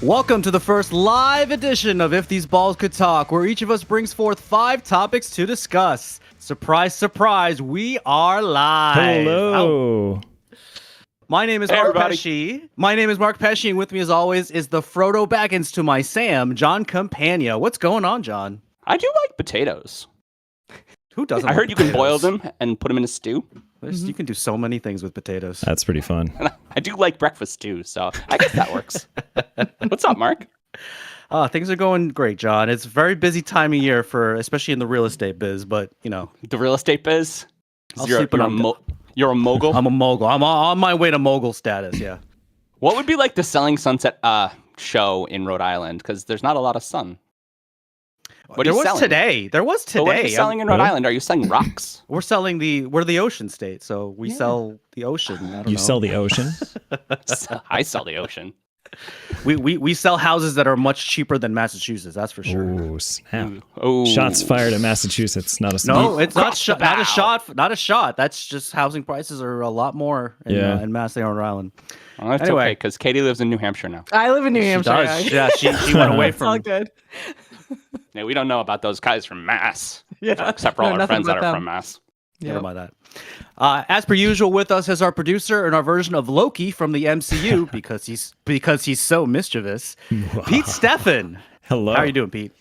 Welcome to the first live edition of If These Balls Could Talk, where each of us brings forth 5 topics to discuss. Surprise, surprise, we are live. Hello. My name is Mark Pesci. And with me, as always, is the Frodo Baggins to my Sam, John Campagna. What's going on, John? I do like potatoes. Who doesn't? I like heard you can boil potatoes? them and put them in a stew. You can do so many things with potatoes. That's pretty fun. I do like breakfast too, so I guess that works. What's up, Mark? Things are going great, John. It's a very busy time of year especially in the real estate biz. But The real estate biz? You're sleep when a mogul? I'm a mogul. I'm on my way to mogul status. Yeah. What would be like the Selling Sunset show in Rhode Island? Because there's not a lot of sun. What are you selling? There was today. But what are you selling in Rhode Island? Are you selling rocks? We're the ocean state, so we sell the ocean. I don't know. You sell the ocean? I sell the ocean. We sell houses that are much cheaper than Massachusetts. That's for sure. Ooh, snap. Oh, Shots fired at Massachusetts. Not a No, it's not Cross the not a bow. shot. Not a shot. That's just housing prices are a lot more in Mass than Rhode Island. Well, that's Anyway. okay, because Katie lives in New Hampshire now. I live in New She Hampshire. does. Yeah, she went away It's all from. good. Yeah, we don't know about those guys from Mass. Yeah. Except for all No, our nothing friends that but are them. from Mass. Never mind that. As per usual, with us is our producer and our version of Loki from the MCU because he's so mischievous. Pete Steffen. Hello. How are you doing, Pete?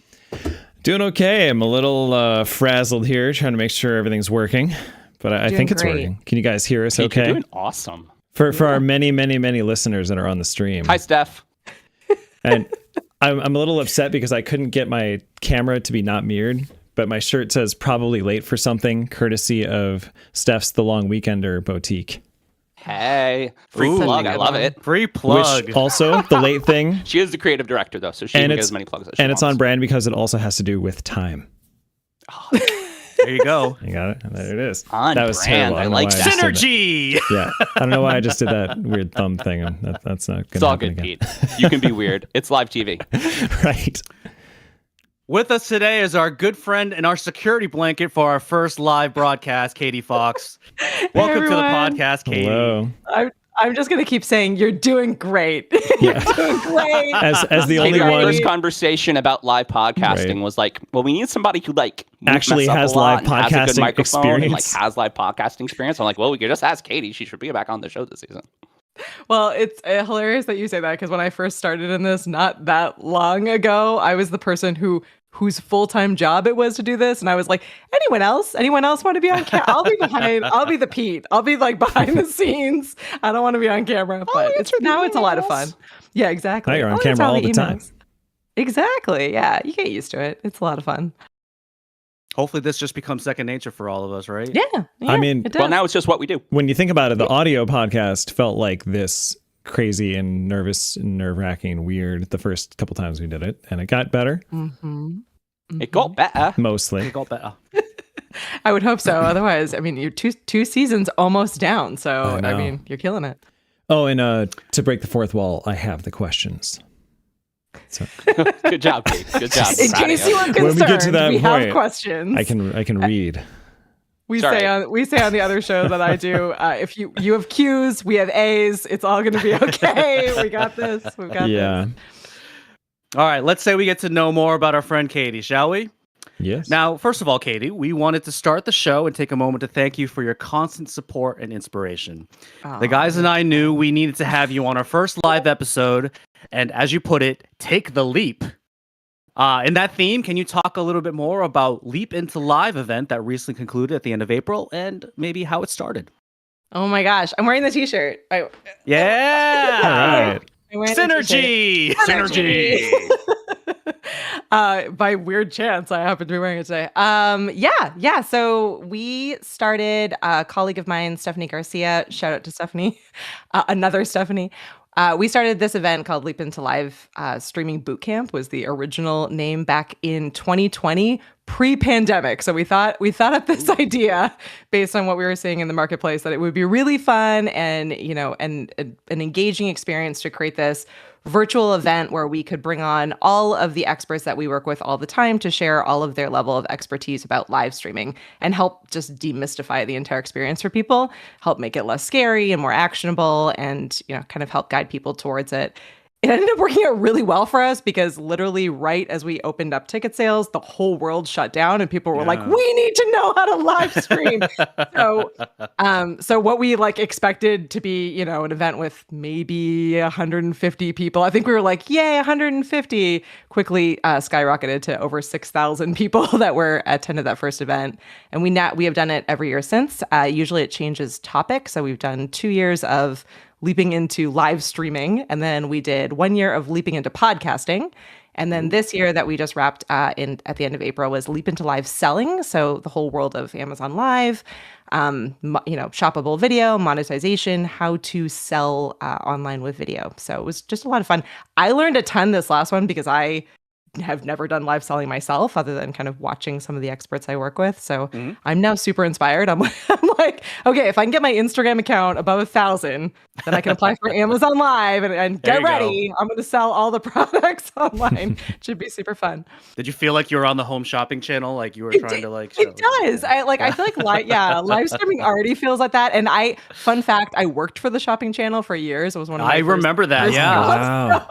Doing okay. I'm a little frazzled here, trying to make sure everything's working. But I think it's great. working. Can you guys hear us Pete, you're okay? doing awesome. For our many, many, many listeners that are on the stream. Hi, Steph. And I'm a little upset because I couldn't get my camera to be not mirrored, but my shirt says probably late for something, courtesy of Steph's The Long Weekender boutique. Hey, free Ooh, plug. I love it. Free plug. Which also, the late thing, She is the creative director, though, so she can get as many plugs as she and it's wants. on brand because it also has to do with time. There you go. You got it? And there it is. On that was brand. terrible. I don't know like why just did that. Synergy. Yeah. I don't know why I just did that weird thumb thing. That's not going to It's all happen good, again. Pete. You can be weird. It's live TV. Right. With us today is our good friend and our security blanket for our first live broadcast, Katie Fox. Welcome to the everyone. podcast, Katie. Hello. I'm just gonna keep saying you're doing great. Yeah. You're doing great. As the only Katie, our one first conversation about live podcasting Right. was like, well, we need somebody who like Actually mess up has a lot live and has a good podcasting microphone and like experience. has live podcasting experience. I'm like, well, we could just ask Katie. She should be back on the show this season. Well, it's hilarious that you say that because when I first started in this, not that long ago, I was the person whose full-time job it was to do this, and I was like, anyone else want to be on camera? I'll be behind. I'll be the Pete. I'll be like behind the scenes. I don't want to be on camera, but it's a lot of fun. Yeah, exactly. Now you're on I'll answer camera all the time. emails. Exactly. Yeah, you get used to it. It's a lot of fun. Hopefully this just becomes second nature for all of us, right? Yeah. I mean, it does. Well, now it's just what we do. when you think about it, the audio podcast felt like this crazy and nervous and nerve-wracking weird the first couple times we did it, and it got better, It got better. mostly. It got better. I would hope so. Otherwise, I mean, you're two seasons almost down. So I I know. mean, you're killing it. Oh, and to break the fourth wall, I have the questions. So Good job, Kate. Good job. In Proud of case you were When concerned, we get to that we have point, questions. I can read. We Sorry. say on the other show that I do, if you have Q's, we have A's. It's all going to be okay. We got this. We've got Yeah. this. All right, let's say we get to know more about our friend Katie, shall we? Yes. Now, first of all, Katie, we wanted to start the show and take a moment to thank you for your constant support and inspiration. The guys and I knew we needed to have you on our first live episode, and as you put it, take the leap. In that theme, can you talk a little bit more about Leap Into Live event that recently concluded at the end of April and maybe how it started? Oh my gosh, I'm wearing the T-shirt. Yeah! All right. I'm wearing the Synergy! Synergy! By weird chance, I happen to be wearing it today. Yeah. So we started. A colleague of mine, Stephanie Garcia. Shout out to Stephanie, another Stephanie. We started this event called Leap Into Live Streaming Bootcamp. Was the original name back in 2020, pre-pandemic. So we thought up this idea based on what we were seeing in the marketplace that it would be really fun and an engaging experience to create this virtual event where we could bring on all of the experts that we work with all the time to share all of their level of expertise about live streaming and help just demystify the entire experience for people, help make it less scary and more actionable, and kind of help guide people towards it. it ended up working out really well for us because literally right as we opened up ticket sales, the whole world shut down and people were like, we need to know how to live stream. So what we like expected to be, you know, an event with maybe 150 people, I think we were like, yay, 150, quickly skyrocketed to over 6,000 people that were attended that first event. And we have done it every year since. Usually it changes topic. So we've done 2 years of leaping into live streaming. And then we did 1 year of leaping into podcasting. And then this year that we just wrapped at the end of April was leap into live selling. So the whole world of Amazon Live, shoppable video, monetization, how to sell online with video. So it was just a lot of fun. I learned a ton this last one because I have never done live selling myself other than kind of watching some of the experts I work with. So I'm now super inspired. I'm like, okay, if I can get my Instagram account above 1,000, then I can apply for Amazon Live and get ready. I'm going to sell all the products online. It should be super fun. Did you feel like you were on the home shopping channel? Like you were trying to like... It does. I feel like live streaming already feels like that. And fun fact, I worked for the shopping channel for years. It was one of my remember that. Yeah. Wow.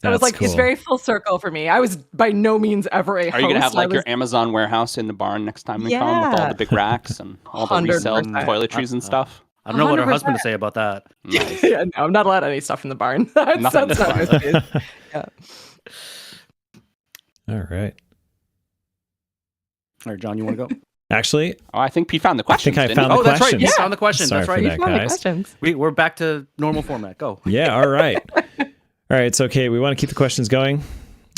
So it was like, it's very full circle for me. I was by no means ever a host. Are you going to have like your Amazon warehouse in the barn next time we come with all the big racks and all the resale toiletries and stuff? I don't know what her husband to say about that. Nice. Yeah, no, I'm not allowed any stuff in the barn. Nothing in the barn. Yeah. All right. All right, John, you want to go? Actually, I think Pete found the questions. I think I found the that's right. questions. You found the questions. Sorry That's for right. that, You found the guys. questions. We're back to normal format. Go. Yeah, all right. All right, so okay, we want to keep the questions going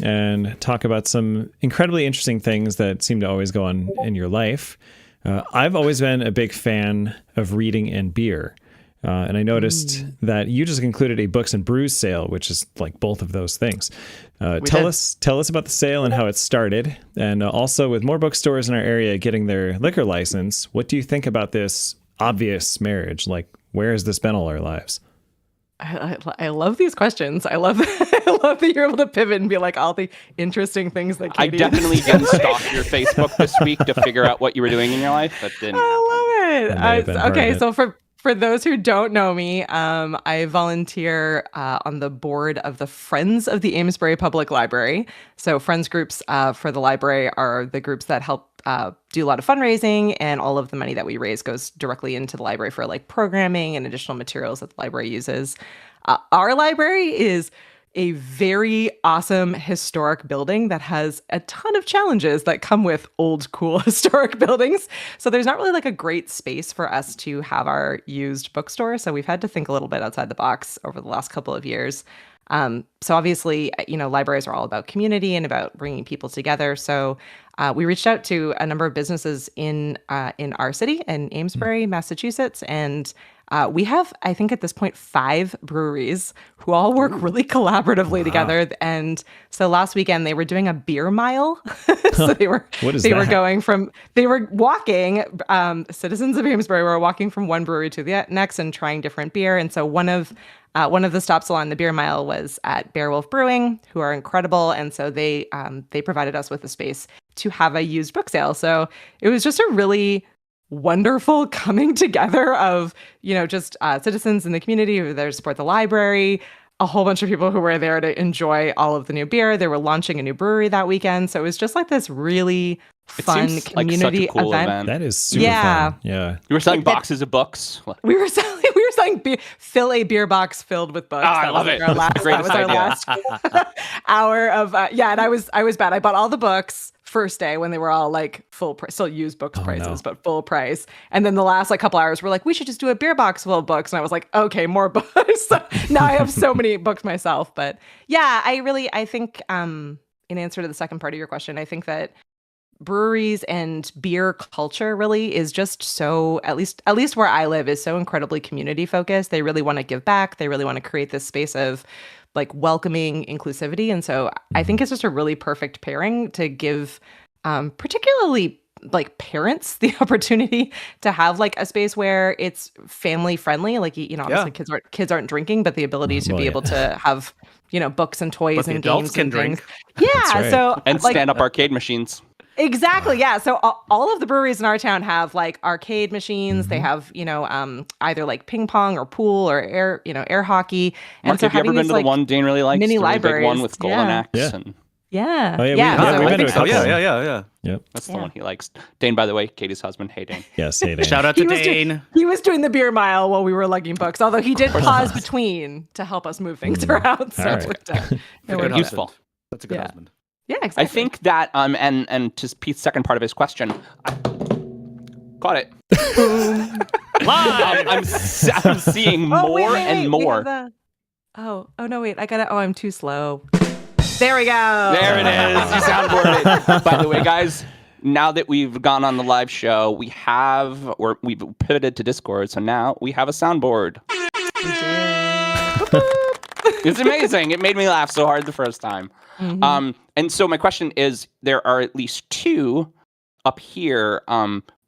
and talk about some incredibly interesting things that seem to always go on in your life. I've always been a big fan of reading and beer. And I noticed that you just included a books and brews sale, which is like both of those things. Tell us about the sale and how it started. And also with more bookstores in our area getting their liquor license, what do you think about this obvious marriage? Like, where has this been all our lives? I love these questions. I love that you're able to pivot and be like all the interesting things that Katie I definitely didn't stalk your Facebook this week to figure out what you were doing in your life. That didn't. I love it. Okay, so for those who don't know me, I volunteer on the board of the Friends of the Amesbury Public Library. So Friends groups for the library are the groups that help do a lot of fundraising, and all of the money that we raise goes directly into the library for like programming and additional materials that the library uses. Our library is a very awesome historic building that has a ton of challenges that come with old, cool historic buildings. So there's not really like a great space for us to have our used bookstore. So we've had to think a little bit outside the box over the last couple of years. So obviously, libraries are all about community and about bringing people together. So we reached out to a number of businesses in our city, in Amesbury, Massachusetts, and we have, I think at this point, 5 breweries who all work really collaboratively together. And so last weekend they were doing a beer mile. So they were walking, citizens of Amesbury were walking from one brewery to the next and trying different beer. And so one of the stops along the beer mile was at Beowulf Brewing, who are incredible. And so they provided us with a space to have a used book sale. So it was just a really wonderful coming together of, just citizens in the community who were there to support the library, a whole bunch of people who were there to enjoy all of the new beer. They were launching a new brewery that weekend. So it was just like this really fun community like such a cool event. That is super fun. Yeah. You were selling boxes of books. We were selling beer, fill a beer box filled with books. I love it. That was our last hour of and I was bad. I bought all the books first day when they were all like full price, still used books prices, but full price. And then the last couple hours were like, we should just do a beer box full of books. And I was like, okay, more books. So now I have so many books myself. But yeah, I think in answer to the second part of your question, I think that breweries and beer culture really is just so, at least where I live, is so incredibly community focused. They really want to give back. They really want to create this space of like welcoming inclusivity. And so I think it's just a really perfect pairing to give particularly like parents the opportunity to have like a space where it's family friendly. Like, obviously kids aren't drinking, but the ability to be able to have, books and toys and games can and drink. things. Yeah. Right. So and stand up arcade machines. Exactly. Yeah. So all of the breweries in our town have like arcade machines. They have, either like ping pong or pool or air hockey. And Mark, so have you ever been to the one Dane really likes? mini the really big one libraries. with Golden Axe? Yeah. And Yeah. Oh, yeah, yeah. we've I been to think a so. couple. Yeah. Yep. that's the one he likes. Dane, by the way, Katie's husband. Hey, Dane. Yes. Hey, Dan. Shout out to Dane. He was doing the beer mile while we were lugging books, although he did pause between to help us move things around. So All it right. worked out. It Good worked out. Useful. That's a good Yeah. husband. Yeah, exactly. I think that and to Pete's second part of his question, got it. Live. I'm seeing Oh, more wait, and we more. have the- Oh no, wait. I got it. Oh, I'm too slow. There we go. There it is. You soundboarded. By the way, guys, now that we've gone on the live show, we've pivoted to Discord, so now we have a soundboard. It's amazing. It made me laugh so hard the first time. And so my question is, there are at least 2 up here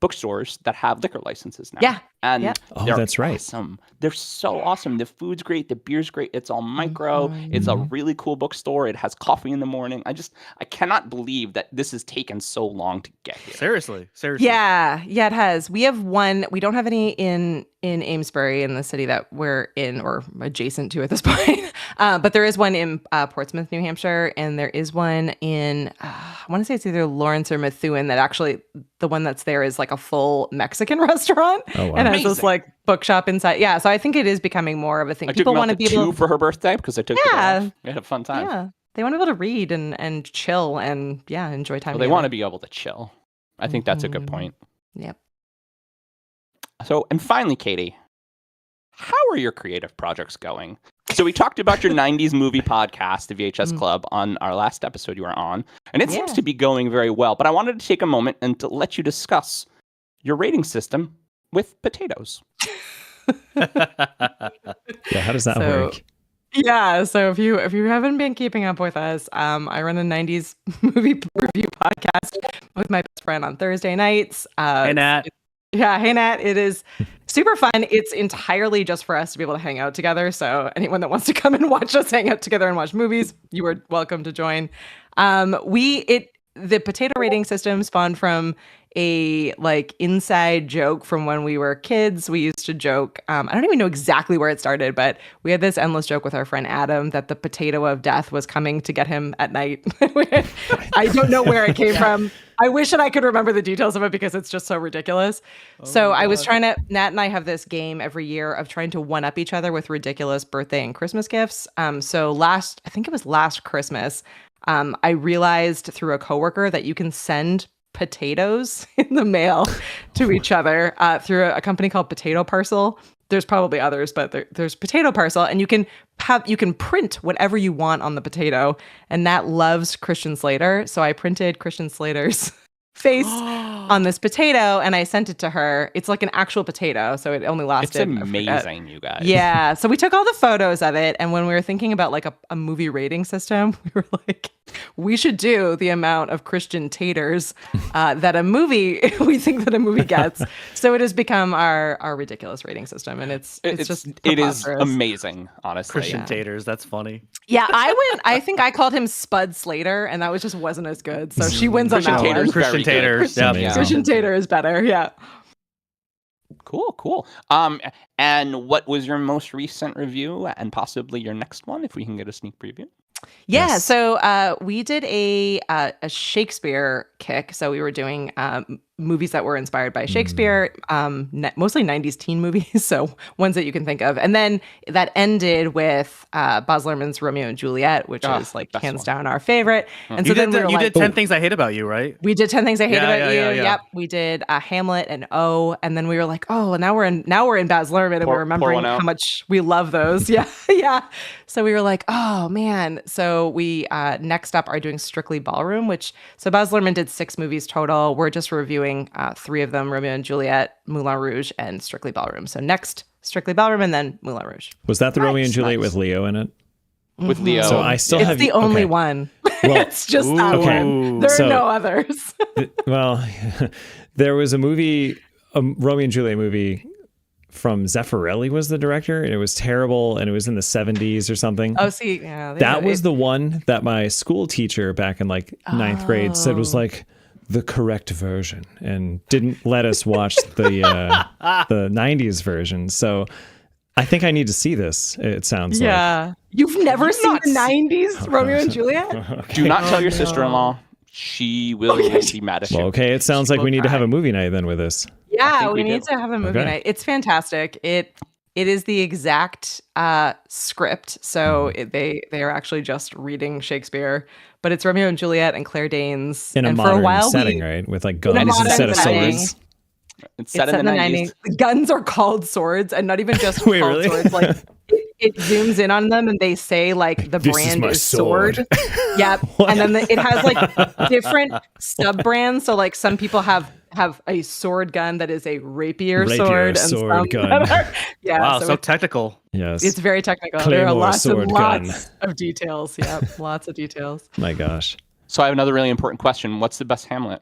bookstores that have liquor licenses now. Yeah. And Yeah. Oh, they're that's right. awesome. They're so awesome. The food's great. The beer's great. It's all micro. It's a really cool bookstore. It has coffee in the morning. I cannot believe that this has taken so long to get here. Seriously. Yeah, it has. We have one. We don't have any in Amesbury, in the city that we're in or adjacent to at this point. But there is one in Portsmouth, New Hampshire, and there is one in I want to say it's either Lawrence or Methuen. That actually, the one that's there is like a full Mexican restaurant, Oh, wow. and has this Amazing. like bookshop inside. Yeah, so I think it is becoming more of a thing. I took People them want out to be to 2 able. for her birthday because I took the day off. We had a fun time. Yeah, they want to be able to read and chill and enjoy time. Well, they want to be able to chill. I think that's a good point. Yep. So, and finally, Katie, how are your creative projects going? So we talked about your 90s movie podcast, the VHS Club, on our last episode you were on, and it seems to be going very well. But I wanted to take a moment and to let you discuss your rating system with potatoes. Yeah, how does that work? Yeah, so if you haven't been keeping up with us, I run a 90s movie review podcast with my best friend on Thursday nights. Hey, Nat. Yeah, hey Nat. It is super fun. It's entirely just for us to be able to hang out together. So anyone that wants to come and watch us hang out together and watch movies, you are welcome to join. The potato rating system spawned from a like inside joke from when we were kids. We used to joke. I don't even know exactly where it started, but we had this endless joke with our friend Adam that the potato of death was coming to get him at night. I don't know where it came from. I wish that I could remember the details of it because it's just so ridiculous. So I was Nat and I have this game every year of trying to one up each other with ridiculous birthday and Christmas gifts. So I think it was last Christmas, I realized through a coworker that you can send potatoes in the mail to each other through a company called Potato Parcel. There's probably others, but there's Potato Parcel, and you can print whatever you want on the potato. And Nat loves Christian Slater, so I printed Christian Slater's face on this potato, and I sent it to her. It's like an actual potato, so it only lasted. It's amazing, you guys. Yeah, so we took all the photos of it, and when we were thinking about like a movie rating system, we were like, we should do the amount of Christian taters that we think that a movie gets. So it has become our ridiculous rating system, and it's just it is preposterous. amazing, honestly. Christian taters. That's funny. Yeah, I think I called him Spud Slater, and that just wasn't as good. So she wins on that Christian one. taters, Christian very good. taters. Yeah. Amazing. Christian Tater is better. Yeah. Cool. And what was your most recent review, and possibly your next one, if we can get a sneak preview? Yeah, Yes. so we did a Shakespeare kick. So we were doing movies that were inspired by Shakespeare, mostly 90s teen movies, so ones that you can think of. And then that ended with Baz Luhrmann's Romeo and Juliet, which is like best hands one. down our favorite. And so You then did, we were you like, did 10 Things I Hate About You, right? we did 10 Things I Hate Yeah, About yeah, You. yeah. Yep. We did Hamlet and O. And then we were like, oh, now we're in Baz Luhrmann, and Pour we're remembering one out. how much we love those. Yeah. Yeah. So we were like, oh man. So we next up are doing Strictly Ballroom, so Baz Luhrmann did 6 movies total. We're just reviewing 3 of them: Romeo and Juliet, Moulin Rouge, and Strictly Ballroom. So next, Strictly Ballroom, and then Moulin Rouge. Was that the Romeo and Juliet nice. with Leo in it? With Leo. So I still It's have the only okay. one. Well, It's just that okay. one. There So- are no others. Well, there was a movie, a Romeo and Juliet movie from Zeffirelli was the director, and it was terrible, and it was in the 70s or something. Oh, see, yeah. That was the one that my school teacher back in like ninth grade said was like the correct version and didn't let us watch the 90s version. So I think I need to see this. It sounds like. You've never seen the 90s Romeo and Juliet? Okay. Do not tell your sister-in-law. She will be mad at you. Well, okay, it sounds like we need to have a movie night then with this. Yeah, we need to have a movie night. It's fantastic. It is the exact script. So they are actually just reading Shakespeare, but it's Romeo and Juliet and Claire Danes. In a and modern for a while, setting, right? With like guns instead of swords. It's set in the 90s. The guns are called swords, and not even just Wait, called really? swords. Like it zooms in on them, and they say like the This brand is my is sword. Yep, and then it has like different sub brands. So like some people have a sword gun that is a rapier sword, and some gun. Wow, so it's technical. Yes. It's very technical. Claymore there are lots and sword lots gun. of details. Yep, lots of details. My gosh. So I have another really important question. What's the best Hamlet?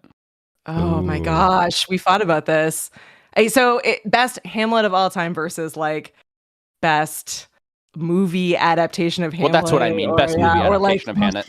Oh my Ooh. gosh, we thought about this. So best Hamlet of all time versus like best movie adaptation of Hamlet. Well, that's what I mean. Best movie adaptation of Hamlet.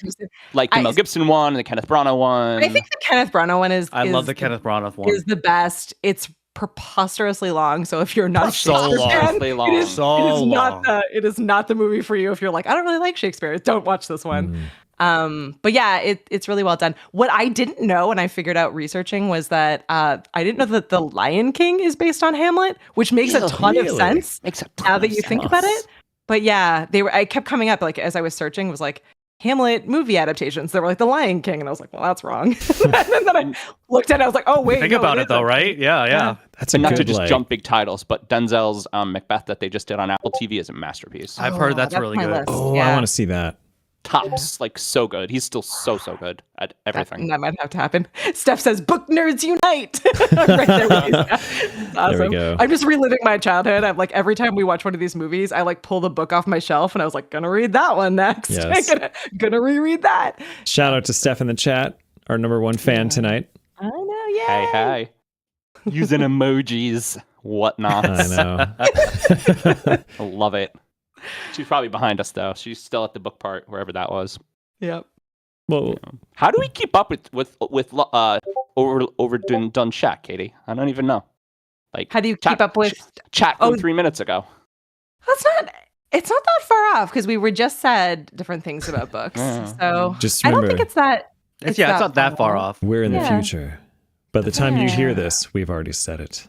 Like the Mel Gibson one, the Kenneth Branagh one. I think the Kenneth Branagh one is. I love the Kenneth Branagh one. Is the best. It's preposterously long. So if you're not So Shakespeare long. fan, Long. it is So not long. it is not the movie for you. If you're like, I don't really like Shakespeare, don't watch this one. But yeah, it's really well done. What I didn't know, and I figured out researching, was that I didn't know that The Lion King is based on Hamlet, which makes a ton of sense now that you think about it. But yeah, I kept coming up like as I was searching, was like Hamlet movie adaptations. They were like The Lion King, and I was like, well, that's wrong. And then I looked at it, I was like, oh wait, Think about it though, right? Yeah. That's And a not to good, just like, jump big titles, but Denzel's Macbeth that they just did on Apple TV is a masterpiece. I've heard that's really my good. list. Oh, Yeah. I want to see that. Tops, like so good. He's still so good at everything. That might have to happen. Steph says, "Book nerds unite!" Right there. With it's awesome. There we go. I'm just reliving my childhood. I'm like, every time we watch one of these movies, I like pull the book off my shelf, and I was like, gonna read that one next. Yes. gonna reread that. Shout out to Steph in the chat, our number one fan tonight. I know. Yeah. Hey. Using emojis, whatnot. I know. I love it. She's probably behind us though. She's still at the book part, wherever that was. Yep. Well, How do we keep up with overdone chat, Katie? I don't even know. Like, How do you keep up with? chat from 3 minutes ago? It's not that far off because we were just said different things about books. Yeah. So just I don't remember, think it's that. It's not that far off. we're in the Yeah. future. By the time you hear Yeah. this, we've already said it.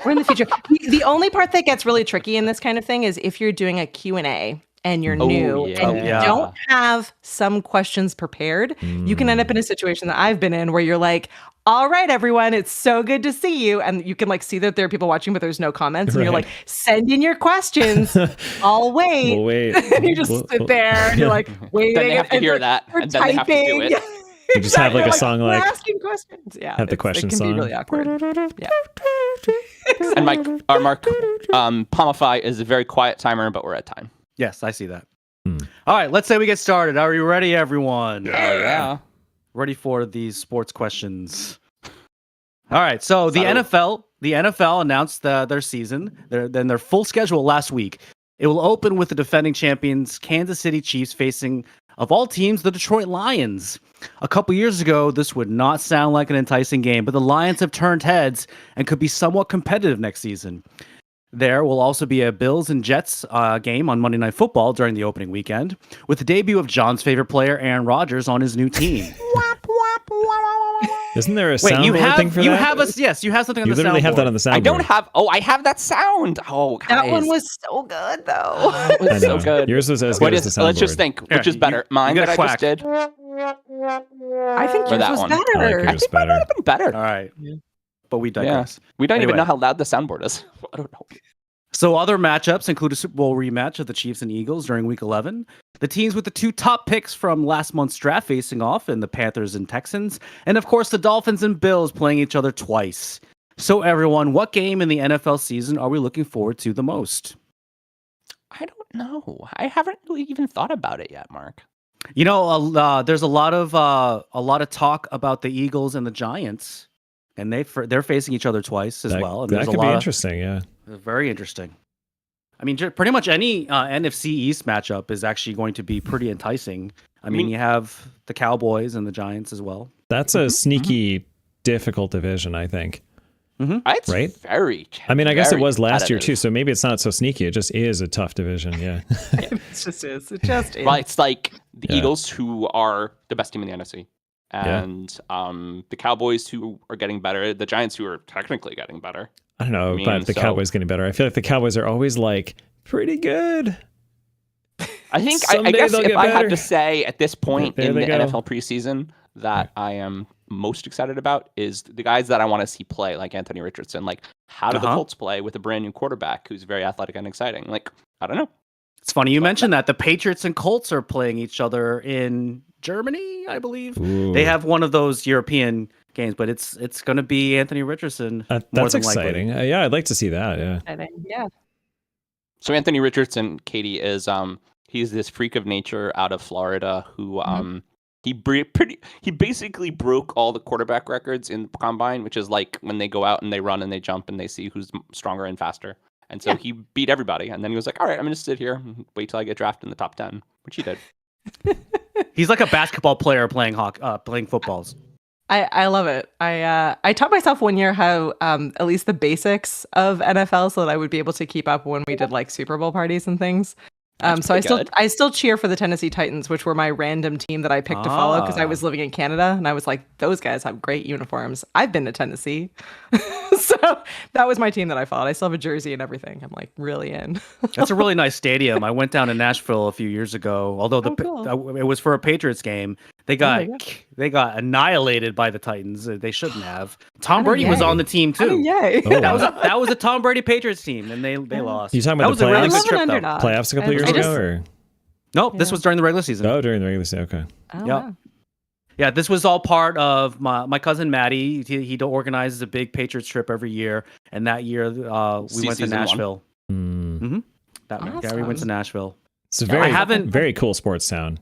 We're in the future. The only part that gets really tricky in this kind of thing is if you're doing a Q&A and you're Oh, new yeah. and you Yeah. don't have some questions prepared, you can end up in a situation that I've been in where you're like, all right, everyone, it's so good to see you. And you can like see that there are people watching, but there's no comments. And you're Right. like, send in your questions. I'll wait. We'll wait. And you just sit there and you're like waiting. Then they have to and hear you're- that, you're and then they have to do typing. it. You just have like a You're song we're like asking questions. Yeah. have the question It can song. be really awkward. Yeah. And our Mark Pomify is a very quiet timer, but we're at time. Yes, I see that. Hmm. All right, let's say we get started. Are you ready, everyone? Oh yeah. Ready for these sports questions? All right, so the So- NFL announced their season, their full schedule last week. It will open with the defending champions Kansas City Chiefs facing, of all teams, the Detroit Lions. A couple years ago, this would not sound like an enticing game, but the Lions have turned heads and could be somewhat competitive next season. There will also be a Bills and Jets game on Monday Night Football during the opening weekend, with the debut of John's favorite player, Aaron Rodgers, on his new team. Isn't there a Wait, you soundboard have thing for you that? have yes, you have something on You the literally have that soundboard. on the soundboard. I don't have. Oh, I have that sound. Oh, guys. That one was so good though. It was I so know. good. Yours was as What good as is- the soundboard. let's just think, which Here, is better, mine you that gotta I just quack. did. I think Or yours that was one. I like better. yours better. Might have been better. All right, but we Yeah. digress. We don't Anyway. even know how loud the soundboard is. I don't know. So other matchups include a Super Bowl rematch of the Chiefs and Eagles during Week 11. The teams with the two top picks from last month's draft facing off, and the Panthers and Texans, and of course the Dolphins and Bills playing each other twice. So everyone, what game in the NFL season are we looking forward to the most? I don't know. I haven't really even thought about it yet, Mark. You know, there's a lot of talk about the Eagles and the Giants, and they're facing each other twice as well. And That there's could a be lot interesting, yeah. very interesting. I mean, pretty much any NFC East matchup is actually going to be pretty enticing. I mean, you have the Cowboys and the Giants as well. That's a sneaky difficult division, I think. It's Right? very. I mean, I guess it very was last year too, competitive. so maybe it's not so sneaky. It just is a tough division. Yeah. It just is. It just is. Well, it's like the Yeah. Eagles, who are the best team in the NFC, Yeah. and the Cowboys, who are getting better, the Giants, who are technically getting better. I don't know, I mean, but the so- Cowboys getting better. I feel like the Cowboys are always like pretty good. I think, I Someday guess they'll if get I had better. to say at this point There in they the go. NFL preseason that I am most excited about is the guys that I want to see play, like Anthony Richardson. Like, how do the Colts play with a brand new quarterback who's very athletic and exciting? Like, I don't know. It's funny you mentioned that. The Patriots and Colts are playing each other in Germany, I believe. Ooh. They have one of those European games, but it's going to be Anthony Richardson. more That's than exciting. Likely. Yeah, I'd like to see that. Yeah. Yeah. So Anthony Richardson, Katie, is he's this freak of nature out of Florida who he basically broke all the quarterback records in the combine, which is like when they go out and they run and they jump and they see who's stronger and faster. And so he beat everybody, and then he was like, "All right, I'm going to sit here and wait till I get drafted in the top 10," which he did. He's like a basketball player playing footballs. I love it. I taught myself one year how at least the basics of NFL so that I would be able to keep up when we did like Super Bowl parties and things. So I still cheer for the Tennessee Titans, which were my random team that I picked to follow because I was living in Canada and I was like, those guys have great uniforms. I've been to Tennessee. So that was my team that I followed. I still have a jersey and everything. I'm like really in. That's a really nice stadium. I went down to Nashville a few years ago. Although cool. it was for a Patriots game, they got annihilated by the Titans. They shouldn't have. Tom Brady was on the team too. Yay! Oh, That was a Tom Brady Patriots team, and they lost. You talking that about was the a really playoffs? good trip, though. Underdog. Playoffs a couple of years ago, or No, this was during the regular season. during the regular season. Okay. Oh, Yep. wow. Yeah, this was all part of my cousin Matty. He organizes a big Patriots trip every year, and that year we went to Season one. Nashville. Mm. Yeah, we went to Nashville. It's a very, haven't- very cool sports town.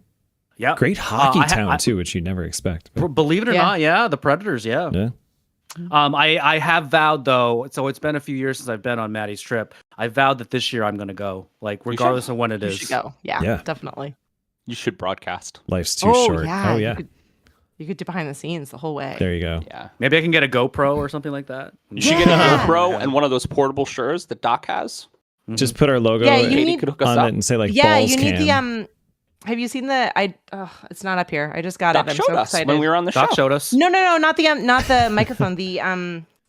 Yeah, Great hockey I town too, which you never expect. But, Believe it or not, yeah, the Predators. Yeah. yeah. I have vowed though, so it's been a few years since I've been on Maddie's trip. I vowed that this year I'm going to go, like regardless of when it You is. should go. Yeah, Yeah. definitely. You should broadcast. Life's too short. Yeah, Oh yeah. You could do behind the scenes the whole way. There you go. Yeah. Maybe I can get a GoPro or something like that. You should get a Yeah. GoPro and one of those portable shirts that Doc has. Just put our logo Yeah, you Katie need- could hook us on up. it and say like Yeah, balls you need cam. the Have you seen the? It's not up here. I just got Doc it. I'm showed so us excited. when we were on the show. Doc showed us. No, not the microphone.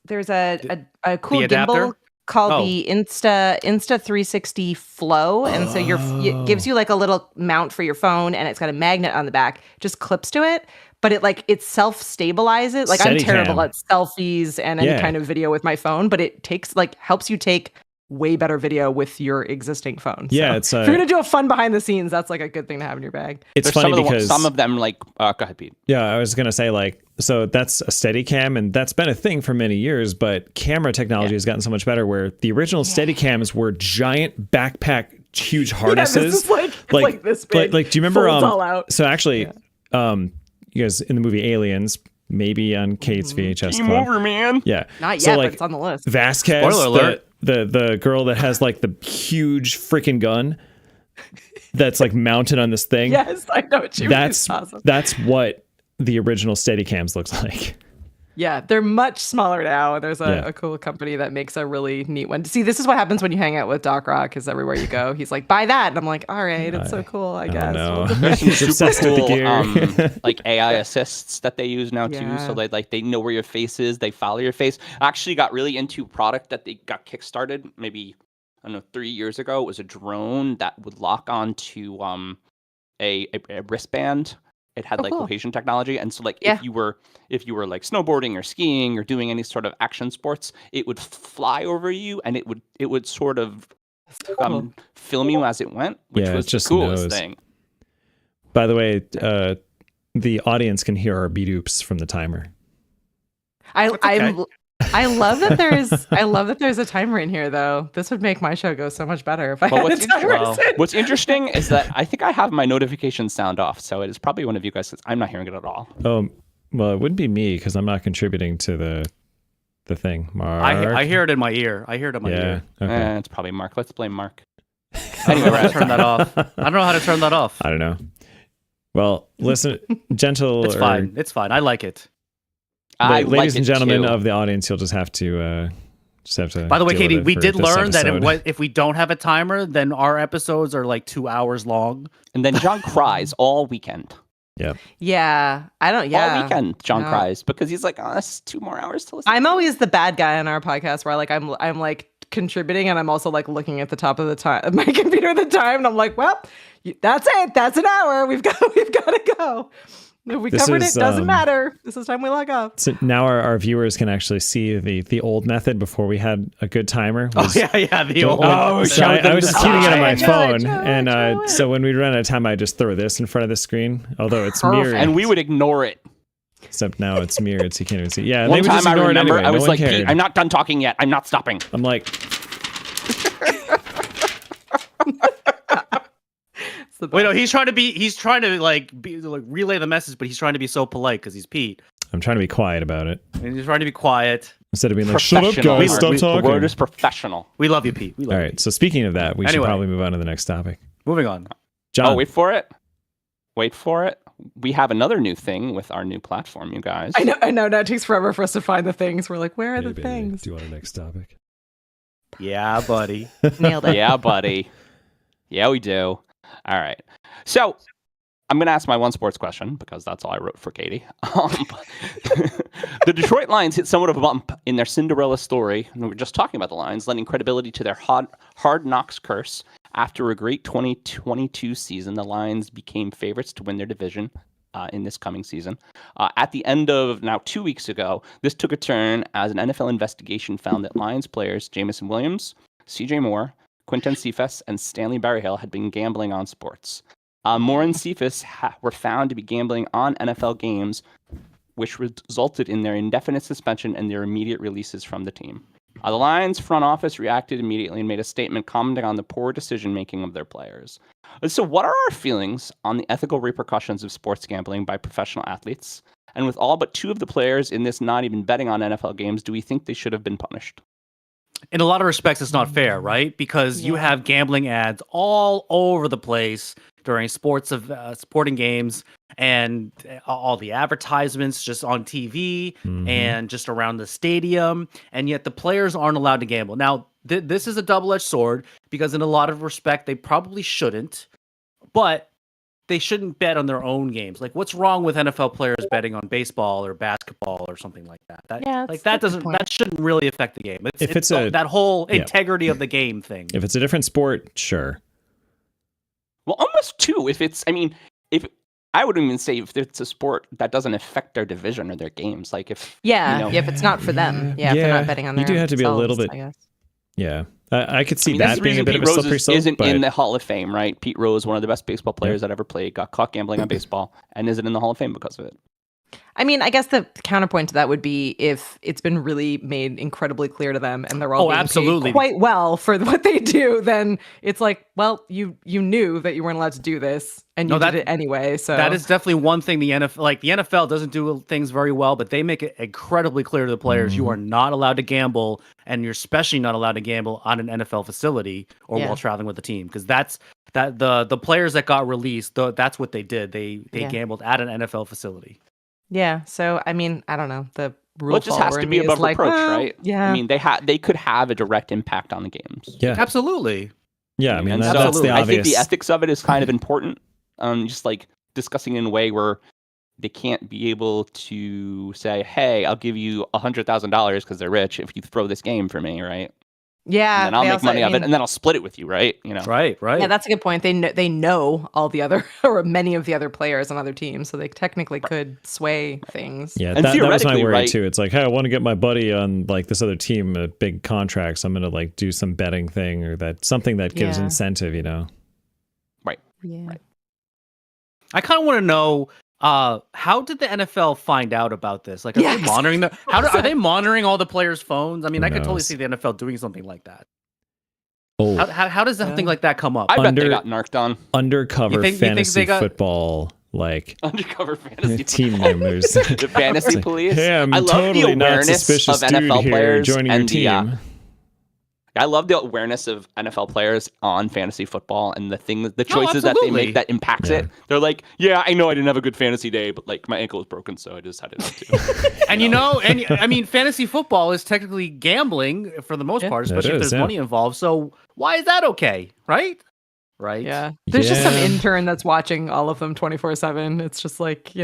There's a cool The adapter? gimbal called Oh. the Insta 360 Flow, and so it gives you like a little mount for your phone, and it's got a magnet on the back. Just clips to it, but it self stabilizes. Like I'm Steadicam. terrible at selfies and any Yeah. kind of video with my phone, but it helps you take way better video with your existing phone. Yeah, So it's if you're gonna do a fun behind the scenes, that's like a good thing to have in your bag. it's There's funny some of because some of them like go ahead, Pete. yeah, I was gonna say like so that's a Steadicam and that's been a thing for many years, but camera technology has gotten so much better. Where the original Steadicams were giant backpack, huge harnesses. Yeah, this is like this big. Like, do you remember? Folds all out. So actually, you guys in the movie Aliens, maybe on Kate's VHS Game club. over, man. Yeah, Not so yet, like but it's on the list. Vasquez, Spoiler alert. the girl that has like the huge freaking gun that's like mounted on this thing. Yes, I know what you mean. That's It's awesome. that's what the original Steadicams looks like. Yeah, they're much smaller now. There's Yeah. a cool company that makes a really neat one. See, this is what happens when you hang out with Doc Rock, is everywhere you go, he's like, buy that. And I'm like, all right, it's so cool, I guess. No, There's some he's super obsessed with the cool gear. like AI assists that they use now too. Yeah. So they know where your face is, they follow your face. I actually got really into a product that they got kickstarted maybe I don't know 3 years ago. It was a drone that would lock onto a wristband. It had like cool. location technology, and so like Yeah. if you were like snowboarding or skiing or doing any sort of action sports, it would fly over you and it would sort of So cool. film you as it went, which Yeah, was it just the coolest knows. thing. By the way, the audience can hear our beat oops from the timer. I love that there's a timer in here though. This would make my show go so much better if I Well, had a timer. Wow. set. What's interesting is that I think I have my notification sound off, so it is probably one of you guys. I'm not hearing it at all. Oh, well, it wouldn't be me because I'm not contributing to the thing. Mark, I hear it in my ear. I hear it in my yeah. ear. Okay. It's probably Mark. Let's blame Mark. I don't know how to turn that off. I don't know how to turn that off. I don't know. Well, listen, gentle. It's fine. It's fine. I like it. Ladies and gentlemen of the audience, you'll just have to By the way, deal with Katie, it we for did this learn that episode. if we don't have a timer, then our episodes are like 2 hours long. And then John cries all weekend. Yep. Yeah, I don't. Yeah, All weekend, John No. cries because he's like, oh, that's 2 more hours to listen. I'm always the bad guy on our podcast where like I'm like contributing and I'm also like looking at the top of the time my computer at the time and I'm like, well, that's it. That's an hour. We've got to go. If we covered it, doesn't matter. This is time we log off. So now our viewers can actually see the old method before we had a good timer. The old. So I was just keeping it on my phone, Joe, and so when we run out of time, I just throw this in front of the screen, although it's mirrored. And we would ignore it. Except now it's mirrored, so you can't even see. Yeah, One they would time just I ignore remember, it anyway. I was No one like, Pete, cared. I'm not done talking yet. I'm not stopping. I'm like, Wait, no, he's trying to like relay the message, but he's trying to be so polite because he's Pete. I'm trying to be quiet about it And he's trying to be quiet. instead of being like, "Shut up, Professional. guys, stop The talking." word is professional. We love you, Pete. We love All you. right. So speaking of that, we should Anyway. probably move on to the next topic. Moving on. John, Oh, wait for it. Wait for it. We have another new thing with our new platform, you guys. I know. Now it takes forever for us to find the things. We're like, where are the things? Do you want the next topic? Yeah, buddy. Nailed it. Yeah, buddy. Yeah, we do. All right. So I'm going to ask my one sports question because that's all I wrote for Katie. The Detroit Lions hit somewhat of a bump in their Cinderella story. And we were just talking about the Lions, lending credibility to their hard knocks curse. After a great 2022 season, the Lions became favorites to win their division in this coming season. At the end of now 2 weeks ago, this took a turn as an NFL investigation found that Lions players Jamison Williams, CJ Moore, Quinton Cephas, and Stanley Berryhill had been gambling on sports. Moore and Cephas were found to be gambling on NFL games, which resulted in their indefinite suspension and their immediate releases from the team. The Lions front office reacted immediately and made a statement commenting on the poor decision-making of their players. So what are our feelings on the ethical repercussions of sports gambling by professional athletes? And with all but 2 of the players in this not even betting on NFL games, do we think they should have been punished? In a lot of respects, it's not fair, right? Because you have gambling ads all over the place during sporting games, and all the advertisements just on TV and just around the stadium, and yet the players aren't allowed to gamble. Now, this is a double-edged sword because in a lot of respect, they probably shouldn't, but they shouldn't bet on their own games. Like, what's wrong with NFL players betting on baseball or basketball or something like that? That shouldn't really affect the game. It's that whole integrity of the game thing. If it's a different sport, sure. Well, almost 2. If I wouldn't even say if it's a sport that doesn't affect their division or their games. Like if if it's not for them, if they're not betting on their you do have to be a little themselves, bit. I guess. Yeah, I could see that being a bit Pete of a Rose slippery slope. isn't but in the Hall of Fame, right? Pete Rose, one of the best baseball players that ever played, got caught gambling on baseball and isn't in the Hall of Fame because of it. I mean, I guess the counterpoint to that would be if it's been really made incredibly clear to them and they're all being paid quite well for what they do, then it's like, well, you knew that you weren't allowed to do this and you did it anyway. So that is definitely one thing the NFL doesn't do things very well, but they make it incredibly clear to the players you are not allowed to gamble, and you're especially not allowed to gamble on an NFL facility or while traveling with the team, because the players that got released, that's what they did. They gambled at an NFL facility. Yeah, so I mean, I don't know. The rule Well, it just has to be above reproach, right? Yeah. I mean, they could have a direct impact on the games. Yeah, absolutely. Yeah, I mean, and that's the obvious. I think the ethics of it is kind of important. Just like discussing in a way where they can't be able to say, "Hey, I'll give you $100,000 because they're rich if you throw this game for me," right? Yeah, and then I'll make money of it, and then I'll split it with you, right? You know, right. Yeah, that's a good point. They know all the other or many of the other players on other teams, so they technically could sway things. Yeah, that was my worry too. It's like, hey, I want to get my buddy on like this other team a big contract, so I'm gonna like do some betting thing or something that gives incentive, you know? Right. Yeah. Right. I kind of want to know. How did the NFL find out about this? Like, are they monitoring are they monitoring all the players' phones? I mean, I could totally see the NFL doing something like that. Oh, how does something like that come up? I bet they got narked on. Undercover fantasy football, like undercover fantasy team members. The fantasy police. Hey, I'm I love totally the awareness not suspicious of NFL dude here players joining your and team. I love the awareness of NFL players on fantasy football and the choices that they make that impacts it. They're like, yeah, I know I didn't have a good fantasy day, but like my ankle was broken, so I just had it up too. And I mean, fantasy football is technically gambling for the most part, especially if there's money involved. So why is that okay? Right? Yeah. There's just some intern that's watching all of them 24/7. It's just like,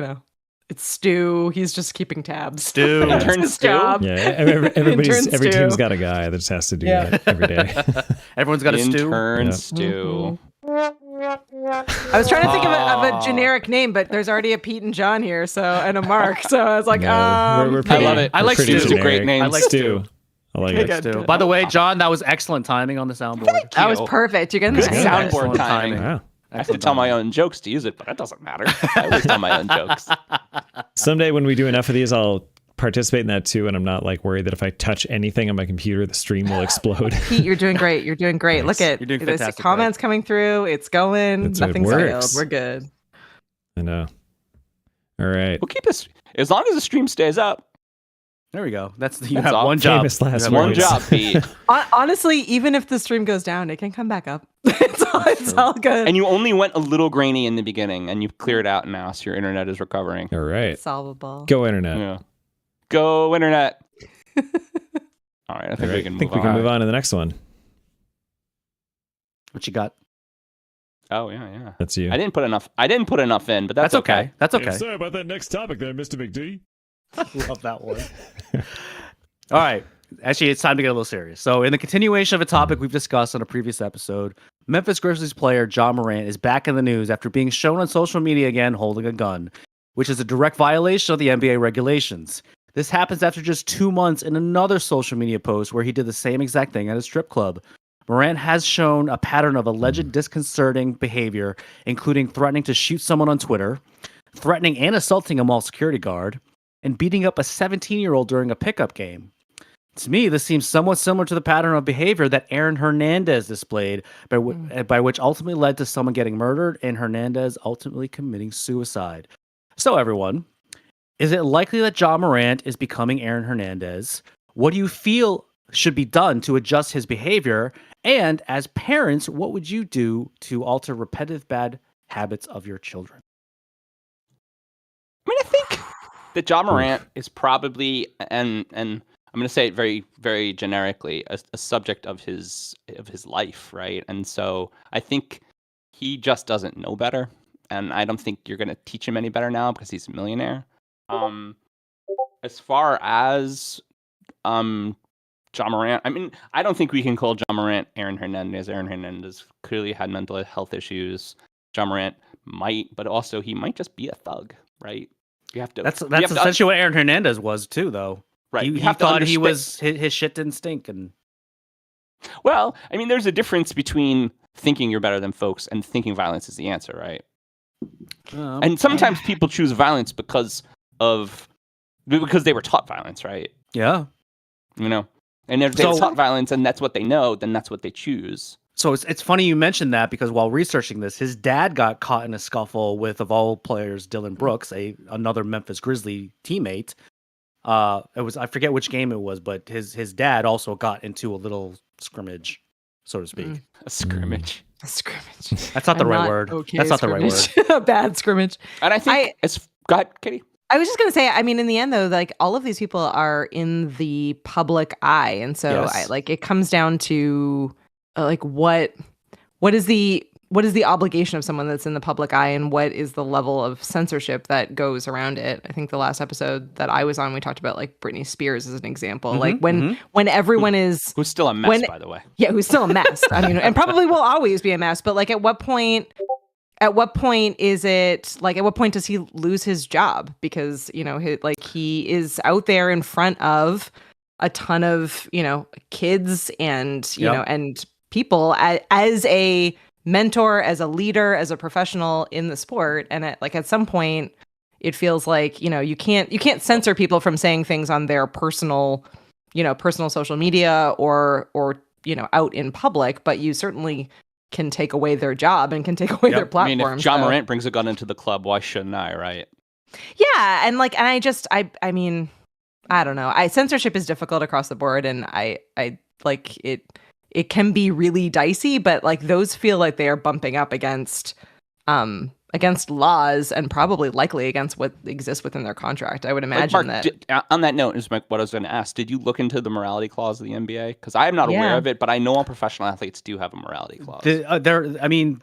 it's Stu. He's just keeping tabs. Stu. Intern Stu. Yeah, every team's got a guy that just has to do that every day. Everyone's got a Stu. Intern Stu. I was trying to think of a generic name, but there's already a Pete and John here, and a Mark. So I was like, I love it. I like Stu. Stu's a great name. I like Stu. I like it. Stu. By the way, John, that was excellent timing on the soundboard. That was perfect. You're getting good the soundboard timing. Wow. I have to tell my own jokes to use it, but that doesn't matter. I always tell my own jokes. Someday when we do enough of these, I'll participate in that too, and I'm not like worried that if I touch anything on my computer, the stream will explode. Pete, you're doing great. You're doing great. Nice. Look at You're doing fantastic, comments coming through. It's going. Nothing's failed. We're good. I know. All right. We'll keep this as long as the stream stays up. There we go. That's you have one job. Famous last one words. job, Pete. Honestly, even if the stream goes down, it can come back up. It's all good. And you only went a little grainy in the beginning, and you've cleared out now, so your internet is recovering. All right. Solvable. Go internet. Yeah. Go internet. All right. I think we can move on to the next one. What you got? Oh yeah. That's you. I didn't put enough in, but that's okay. That's okay. Yeah, sorry about that next topic there, Mr. McD. Love that one. All right. Actually, it's time to get a little serious. So, in the continuation of a topic we've discussed on a previous episode, Memphis Grizzlies player John Morant is back in the news after being shown on social media again holding a gun, which is a direct violation of the NBA regulations. This happens after just 2 months in another social media post where he did the same exact thing at a strip club. Morant has shown a pattern of alleged disconcerting behavior, including threatening to shoot someone on Twitter, threatening and assaulting a mall security guard, and beating up a 17-year-old during a pickup game. To me, this seems somewhat similar to the pattern of behavior that Aaron Hernandez displayed, by which ultimately led to someone getting murdered and Hernandez ultimately committing suicide. So, everyone, is it likely that John Morant is becoming Aaron Hernandez? What do you feel should be done to adjust his behavior? And as parents, what would you do to alter repetitive bad habits of your children? I mean, I think that John Morant is probably, and I'm going to say it very, very generically, a subject of his life, right? And so I think he just doesn't know better, and I don't think you're going to teach him any better now because he's a millionaire. As far as John Morant, I mean, I don't think we can call John Morant Aaron Hernandez. Aaron Hernandez clearly had mental health issues. John Morant might, but also he might just be a thug, right? You have to. That's essentially what Aaron Hernandez was too, though. Right. He thought his shit didn't stink, and well, I mean, there's a difference between thinking you're better than folks and thinking violence is the answer, right? And sometimes people choose violence because they were taught violence, right? Yeah. And if they were taught violence and that's what they know, then that's what they choose. So it's funny you mentioned that because while researching this, his dad got caught in a scuffle with, of all players, Dylan Brooks, another Memphis Grizzly teammate. I forget which game it was, but his dad also got into a little scrimmage, so to speak. A scrimmage. A scrimmage. That's not the right word. Okay, that's not the right word. A bad scrimmage. And I think go ahead, Katie. I was just going to say, I mean, in the end, though, like all of these people are in the public eye. And so it comes down to what is the obligation of someone that's in the public eye and what is the level of censorship that goes around it? I think the last episode that I was on, we talked about like Britney Spears as an example. Like when everyone is... Who's still a mess, by the way. Yeah, who's still a mess. I mean, and probably will always be a mess. But like at what point is it like, at what point does he lose his job? Because, he is out there in front of a ton of, kids and, and people as a mentor, as a leader, as a professional in the sport. And at some point it feels like, you can't censor people from saying things on their personal social media or out in public, but you certainly can take away their job and can take away their platform. I mean, if John Morant brings a gun into the club, why shouldn't I, right? Yeah, and I mean, I don't know. Censorship is difficult across the board, and I like it. it can be really dicey, but like those feel like they are bumping up against laws and probably likely against what exists within their contract. I would imagine Mark, that. on that note, is what I was going to ask. Did you look into the morality clause of the NBA? Because I am not aware of it, but I know all professional athletes do have a morality clause.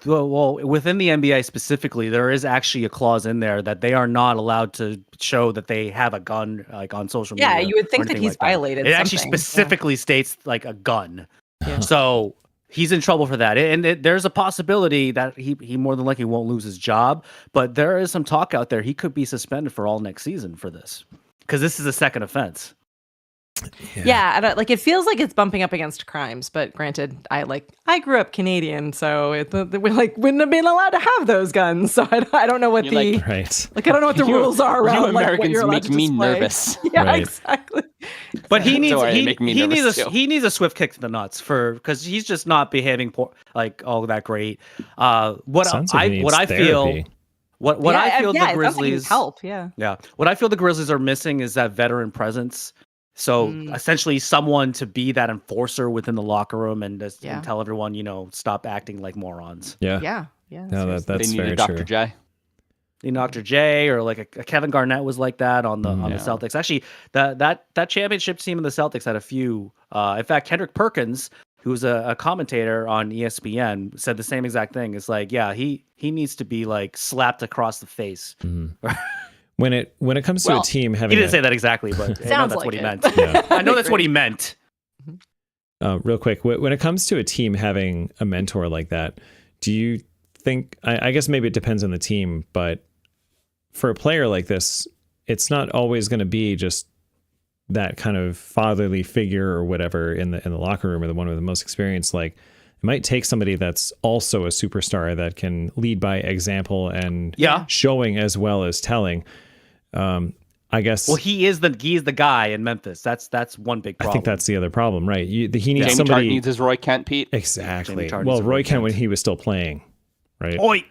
Well, within the NBA specifically, there is actually a clause in there that they are not allowed to show that they have a gun, like on social media. Yeah, you would think that he's violated. It actually specifically states like a gun. Yeah. So he's in trouble for that, and there's a possibility that he more than likely won't lose his job. But there is some talk out there he could be suspended for all next season for this, because this is a second offense. Yeah, it feels like it's bumping up against crimes, but granted, I grew up Canadian, so we wouldn't have been allowed to have those guns. So I don't know what I don't know what the rules are around. You Americans what you're make to me display. nervous. Yeah, exactly. But he needs he needs a swift kick to the nuts because he's just not behaving all that great. What I feel the Grizzlies help. Yeah. What I feel the Grizzlies are missing is that veteran presence. So essentially, someone to be that enforcer within the locker room and tell everyone, stop acting like morons. Yeah. No, that's they very need a Dr. true. J. Dr. J, or like a Kevin Garnett was like that on the Celtics. Actually, that championship team of the Celtics had a few. In fact, Kendrick Perkins, who's a commentator on ESPN, said the same exact thing. It's like, yeah, he needs to be like slapped across the face. Mm-hmm. When it comes to a team having, he didn't say that exactly, but I know that's what he meant. Yeah. I know that's what he meant. Real quick, when it comes to a team having a mentor like that, do you think? I guess maybe it depends on the team, but for a player like this, it's not always going to be just that kind of fatherly figure or whatever in the locker room, or the one with the most experience. Like, it might take somebody that's also a superstar that can lead by example and showing as well as telling. I guess. Well, he is the guy in Memphis. That's one big problem. I think that's the other problem, right? He needs Jamie somebody. Tart needs his Roy Kent, Pete. Exactly. Well, Roy Kent when he was still playing, right? Oi.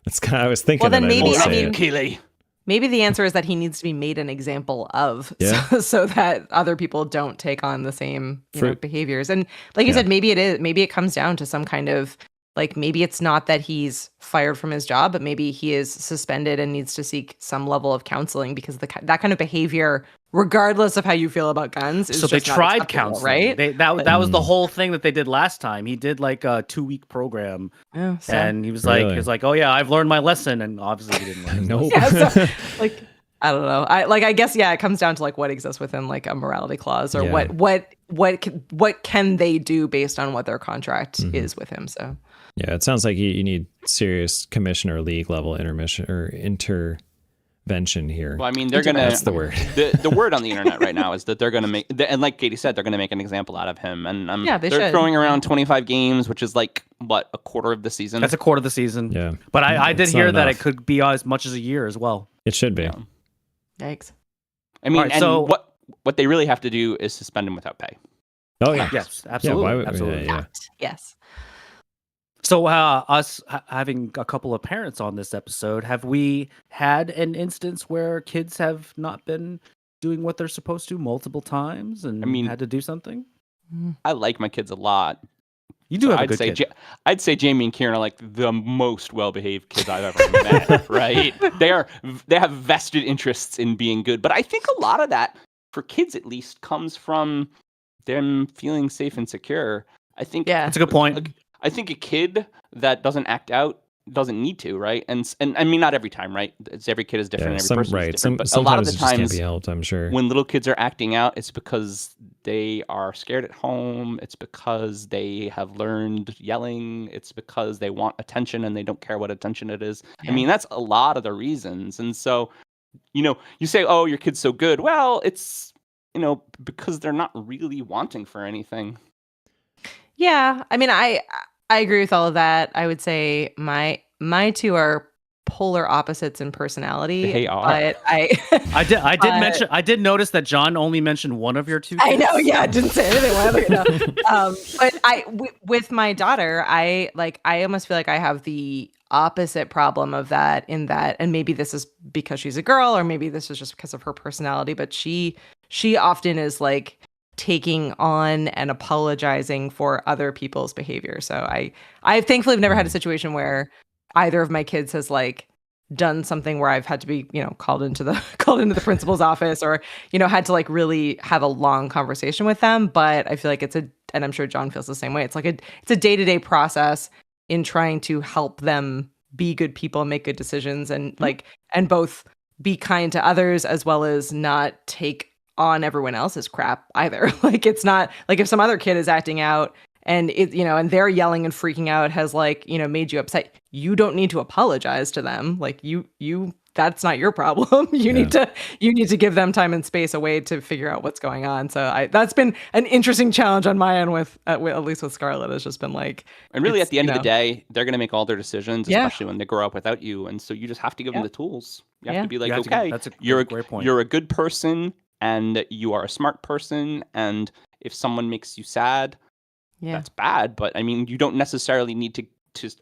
That's kind of, I was thinking. Well, then that maybe the answer is that he needs to be made an example of, so that other people don't take on the same behaviors. And like you said, maybe it comes down to some kind of, like, maybe it's not that he's fired from his job, but maybe he is suspended and needs to seek some level of counseling, because that kind of behavior, regardless of how you feel about guns, is so just they tried counseling, right? That was the whole thing that they did last time. He did like a 2-week program, and he was like, "Oh yeah, I've learned my lesson," and obviously he didn't learn. Nope. Like, I don't know. I guess it comes down to like what exists within like a morality clause, or what can they do based on what their contract is with him. So yeah, it sounds like you need serious commission or league level intervention here. Well, I mean, they're gonna. That's the word. The word on the internet right now is that they're gonna make, and like Katie said, they're gonna make an example out of him. And they're throwing around 25 games, which is like a quarter of the season. That's a quarter of the season. Yeah, but I did hear that it could be as much as a year as well. It should be. Yeah. Yikes. I mean, and what they really have to do is suspend him without pay. Oh yeah, yes, absolutely, absolutely. Yeah. Yes. So us having a couple of parents on this episode, have we had an instance where kids have not been doing what they're supposed to multiple times and had to do something? I like my kids a lot. You do have a good kid. I'd say Jamie and Kieran are like the most well-behaved kids I've ever met, right? They have vested interests in being good. But I think a lot of that, for kids at least, comes from them feeling safe and secure. I think that's a good point. I think a kid that doesn't act out doesn't need to, right? And I mean, not every time, right? Every kid is different. Every person is different. But a lot of the times, can't be helped, I'm sure. When little kids are acting out, it's because they are scared at home. It's because they have learned yelling. It's because they want attention and they don't care what attention it is. Yeah. I mean, that's a lot of the reasons. And so, you say, "Oh, your kid's so good." Well, it's because they're not really wanting for anything. Yeah, I mean, I agree with all of that. I would say my two are polar opposites in personality. They are. But I did notice that John only mentioned one of your two kids. I know. Yeah, I didn't say anything. But with my daughter, I almost feel like I have the opposite problem of that, and maybe this is because she's a girl, or maybe this is just because of her personality. But she often is like taking on and apologizing for other people's behavior. So I thankfully have never had a situation where either of my kids has like done something where I've had to be, called into the principal's office or, had to like really have a long conversation with them. But I feel like and I'm sure John feels the same way. It's like it's a day-to-day process in trying to help them be good people and make good decisions and and both be kind to others as well as not take on everyone else's crap either. Like it's not like if some other kid is acting out and and they're yelling and freaking out has made you upset, you don't need to apologize to them. Like you that's not your problem. You need to give them time and space away to figure out what's going on. So that's been an interesting challenge on my end with at least with Scarlett. It's just been like, and really at the end of the day, they're going to make all their decisions, especially when they grow up without you. And so you just have to give them the tools. You have to be like, okay, that's a great point. You're a good person and you are a smart person. And if someone makes you sad, that's bad. But I mean, you don't necessarily need to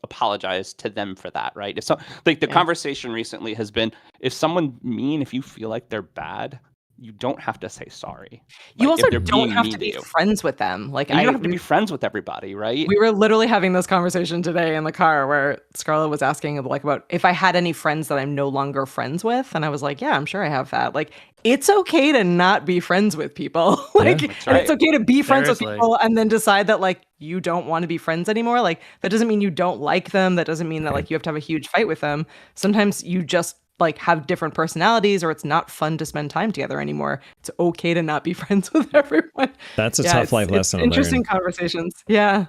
apologize to them for that, right? If so, like the conversation recently has been, if you feel like they're bad, you don't have to say sorry. You also don't have to be friends with them. Like you don't have to be friends with everybody, right? We were literally having this conversation today in the car where Scarlett was asking like about if I had any friends that I'm no longer friends with, and I was like, yeah, I'm sure I have that. Like it's okay to not be friends with people. Like and it's okay to be friends with people and then decide that like you don't want to be friends anymore. Like that doesn't mean you don't like them. That doesn't mean that like you have to have a huge fight with them. Sometimes you just like have different personalities or it's not fun to spend time together anymore. It's okay to not be friends with everyone. That's a tough life lesson. Interesting conversations. Yeah.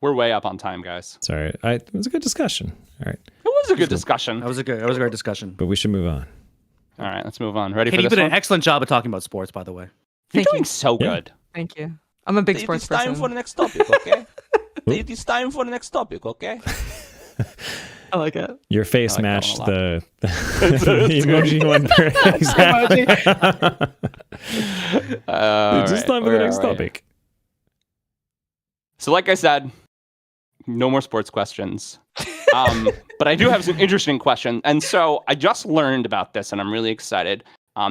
We're way up on time, guys. Sorry. It was a good discussion. All right. It was a good discussion. That was a great discussion. But we should move on. All right, let's move on. Ready Katie, for this you did one? an excellent job of talking about sports, by the way. You're doing so good. Thank you. I'm a big sports person. It's time for the next topic, okay? It is time for the next topic, okay? I like it. Your face matched the emoji one. Exactly. Just time for the next topic. So like I said, no more sports questions. But I do have some interesting questions. And so I just learned about this and I'm really excited.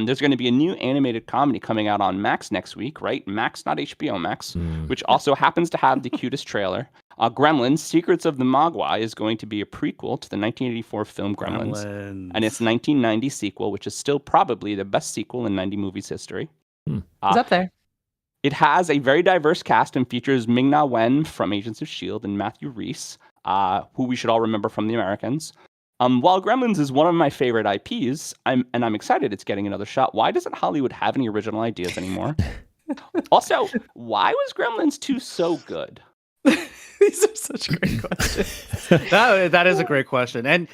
There's going to be a new animated comedy coming out on Max next week, right? Max, not HBO Max, which also happens to have the cutest trailer. Gremlins, Secrets of the Mogwai is going to be a prequel to the 1984 film Gremlins. And its 1990 sequel, which is still probably the best sequel in 90 movies history. It's up there. It has a very diverse cast and features Ming-Na Wen from Agents of S.H.I.E.L.D. and Matthew Rhys, who we should all remember from The Americans. While Gremlins is one of my favorite IPs, I'm excited it's getting another shot. Why doesn't Hollywood have any original ideas anymore? Also, why was Gremlins 2 so good? These are such great questions. that is a great question. And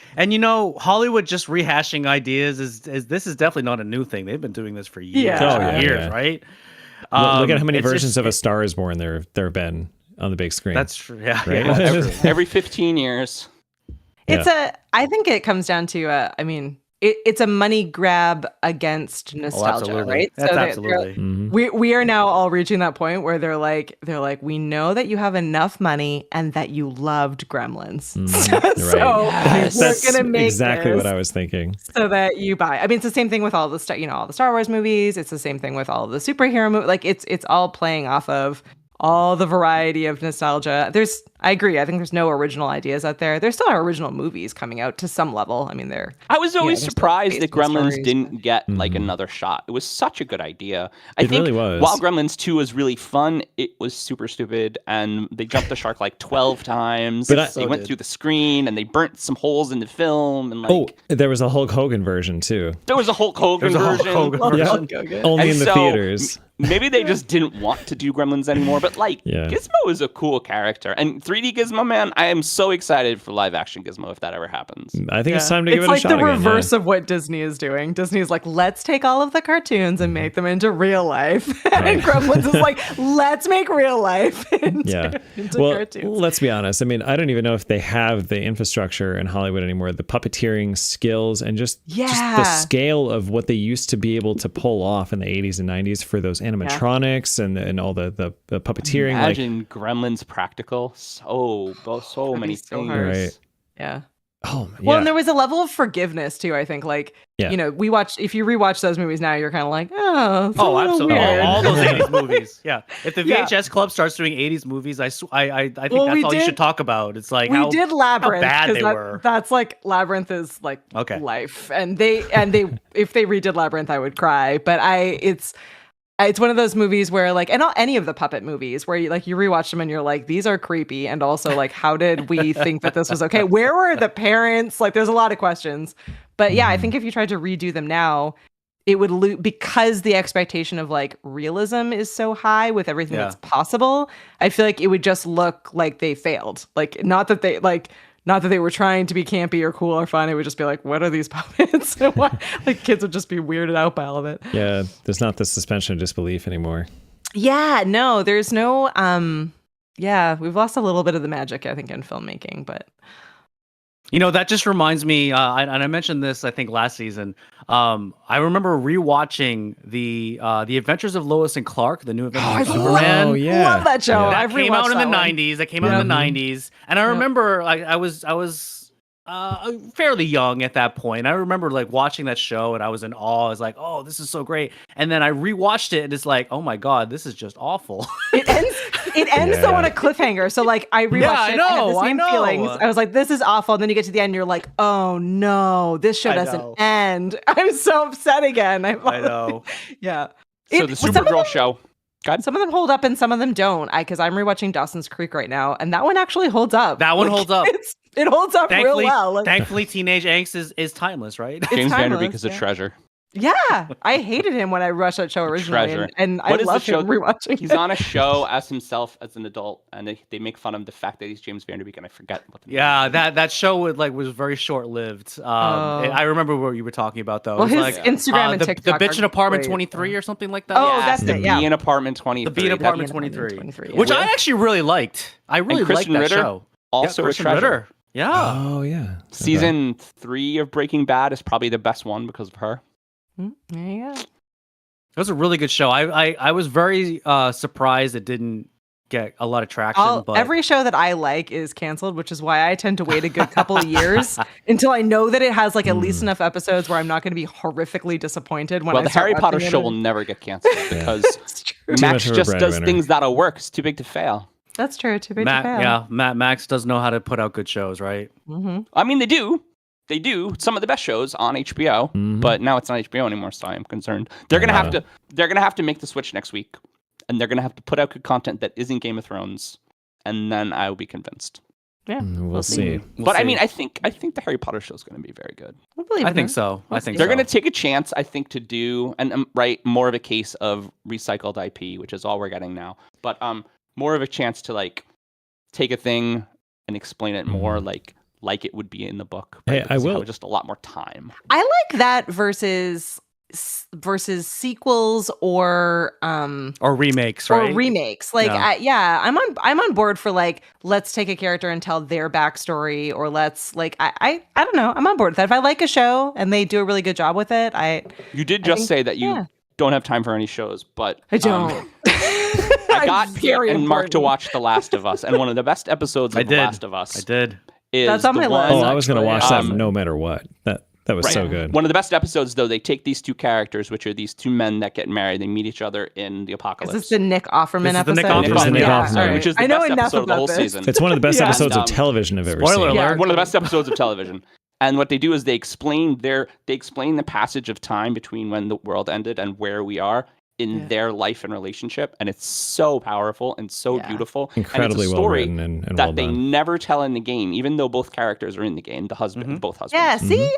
Hollywood just rehashing ideas is this is definitely not a new thing. They've been doing this for years, right? Look at how many versions of A Star Is Born there have been on the big screen. That's true. Yeah, right? Every 15 years. I think it comes down to it's a money grab against nostalgia, right? That's absolutely. We are now all reaching that point where they're like, we know that you have enough money and that you loved Gremlins. We're gonna make exactly what I was thinking. So that you buy. I mean, it's the same thing with all the all the Star Wars movies. It's the same thing with all the superhero movies. Like it's all playing off of all the variety of nostalgia. I agree. I think there's no original ideas out there. There still are original movies coming out to some level. I mean, I was always surprised that Gremlins didn't get like another shot. It was such a good idea. I think really was. While Gremlins 2 was really fun, it was super stupid, and they jumped the shark like 12 times. They went through the screen, and they burnt some holes in the film. And there was a Hulk Hogan version too. There was a Hulk Hogan version. Only in the theaters. Maybe they just didn't want to do Gremlins anymore, but Gizmo is a cool character. And 3D Gizmo, man, I am so excited for live action Gizmo if that ever happens. I think it's time to give it a shot. It's like the reverse of what Disney is doing. Disney's like, let's take all of the cartoons and make them into real life. And Gremlins is like, let's make real life into cartoons. Let's be honest. I mean, I don't even know if they have the infrastructure in Hollywood anymore, the puppeteering skills and just the scale of what they used to be able to pull off in the 80s and 90s for those animatronics and all the puppeteering. Imagine Gremlins practical. So many things. Right. Yeah. Oh, yeah. Well, and there was a level of forgiveness too. I think like Yeah. You know, if you rewatch those movies now, you're kind of like, oh, it's a little absolutely. weird. All those 80s movies. Yeah. If the Yeah. VHS Club starts doing 80s movies, I think that's we all you did- should talk about. It's like we did Labyrinth bad 'cause they were. That's like Labyrinth is like Okay. life, and they if they redid Labyrinth, I would cry. But it's one of those movies where like, and not any of the puppet movies where you rewatch them and you're like, these are creepy, and also like, how did we think that this was okay? Where were the parents? Like, there's a lot of questions. But yeah, I think if you tried to redo them now, it would because the expectation of like realism is so high with everything that's possible. I feel like it would just look like they failed. Like, not that they were trying to be campy or cool or fun. It would just be like, what are these puppets? Why? Like, kids would just be weirded out by all of it. Yeah, there's not the suspension of disbelief anymore. Yeah, no, there's no. We've lost a little bit of the magic, I think, in filmmaking, but. You know, that just reminds me, and I mentioned this, I think, last season. I remember rewatching the Adventures of Lois and Clark, the new Adventures of Superman. Oh, yeah. Love that show. Yeah. That came out in the 90s. That came out in the 90s. And I remember I was fairly young at that point. I remember like watching that show and I was in awe. I was like, oh, this is so great. And then I rewatched it and it's like, oh my God, this is just awful. It ends though on a cliffhanger. So like I rewatched it. I had the same feelings. I was like, this is awful. And then you get to the end and you're like, oh no, this show doesn't end. I'm so upset again. I know. Yeah. So the Supergirl show. God. Some of them hold up and some of them don't. Because I'm rewatching Dawson's Creek right now, and that one actually holds up. That one holds up. It holds up real well. Thankfully, teenage angst is timeless, right? James timeless, Vanderbeek is a treasure. Yeah, I hated him when I watched that show originally, and I love him rewatching. He's on a show as himself as an adult, and they make fun of the fact that he's James Vanderbeek, and I forget what the name is. that show was very short lived. I remember what you were talking about though. Well, it was his like, Instagram and TikTok. The Bitch in Apartment great. 23 or something like that. Oh, that's the it. Yeah, Bee in Apartment 23. The Bee in Apartment 23, which I actually really liked. I really liked that show. Also a treasure. Ritter. Yeah. Oh yeah. Season 3 of Breaking Bad is probably the best one because of her. There you go. It was a really good show. I was very surprised it didn't get a lot of traction. But every show that I like is canceled, which is why I tend to wait a good couple of years until I know that it has like at least enough episodes where I'm not going to be horrifically disappointed. When the Harry Potter show will never get canceled because Max just does things that'll work. It's too big to fail. That's true. Too big to fail. Yeah, Max does know how to put out good shows, right? Mm-hmm. I mean, they do. They do some of the best shows on HBO, but now it's not HBO anymore, so I am concerned. They're gonna have to. They're gonna have to make the switch next week, and they're gonna have to put out good content that isn't Game of Thrones, and then I will be convinced. Yeah, we'll see. But I mean, I think the Harry Potter show is gonna be very good. I think so. I think they're gonna take a chance. I think to do more of a case of recycled IP, which is all we're getting now. But more of a chance to like take a thing and explain it more like it would be in the book. Hey, I will. Just a lot more time. I like that versus sequels or remakes, right? Or remakes. Like, I'm on board for like, let's take a character and tell their backstory, or let's like, I don't know. I'm on board with that. If I like a show and they do a really good job with it, You did just say that you don't have time for any shows, but I don't. I got Pete and Mark to watch The Last of Us, and one of the best episodes of The Last of Us. I did. That's on my list. Oh, I was going to watch that no matter what. That was so good. One of the best episodes, though, they take these two characters, which are these two men that get married. They meet each other in the apocalypse. Is this the Nick Offerman episode? Nick Offerman. Which is the best episode of the whole season. It's one of the best episodes of television I've ever seen. Spoiler alert. One of the best episodes of television. And what they do is they explain the passage of time between when the world ended and where we are in their life and relationship, and it's so powerful and so beautiful. Incredibly and it's a story well written and that well they done. never tell in the game, even though both characters are in the game. The husband, both husbands. Yeah, see,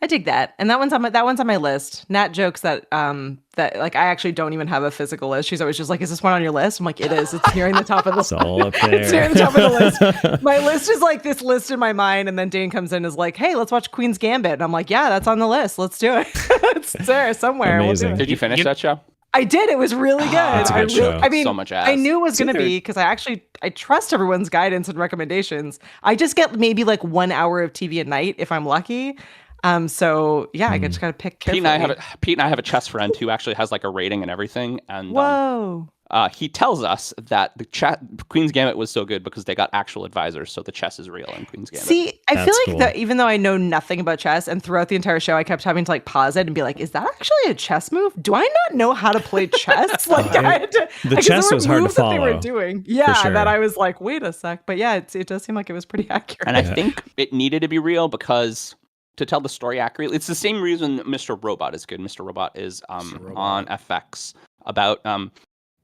I dig that, and that one's on my list. Nat jokes that like I actually don't even have a physical list. She's always just like, "Is this one on your list?" I'm like, "It is. It's nearing the top of the list. It's all up there. It's nearing the top of the list." My list is like this list in my mind, and then Dane comes in and is like, "Hey, let's watch Queen's Gambit," and I'm like, "Yeah, that's on the list. Let's do it. It's there somewhere." Amazing. We'll do it. Did you finish that show? I did. It was really good. It's a good show. I mean, So much ass. I knew it was going to be because I trust everyone's guidance and recommendations. I just get maybe like 1 hour of TV a night if I'm lucky. So yeah, I just got to pick carefully. Pete and I have a chess friend who actually has like a rating and everything. And whoa. he tells us that the Queen's Gambit was so good because they got actual advisors, so the chess is real in Queen's Gambit. See, I feel That's like cool. that even though I know nothing about chess, and throughout the entire show, I kept having to like pause it and be like, "Is that actually a chess move? Do I not know how to play chess?" Like I had to, The because chess there were was hard to moves that they follow, were doing. Yeah, sure. that I was like, "Wait a sec," but yeah, it does seem like it was pretty accurate. And I think it needed to be real because to tell the story accurately, it's the same reason Mr. Robot is good. Mr. Robot is on FX about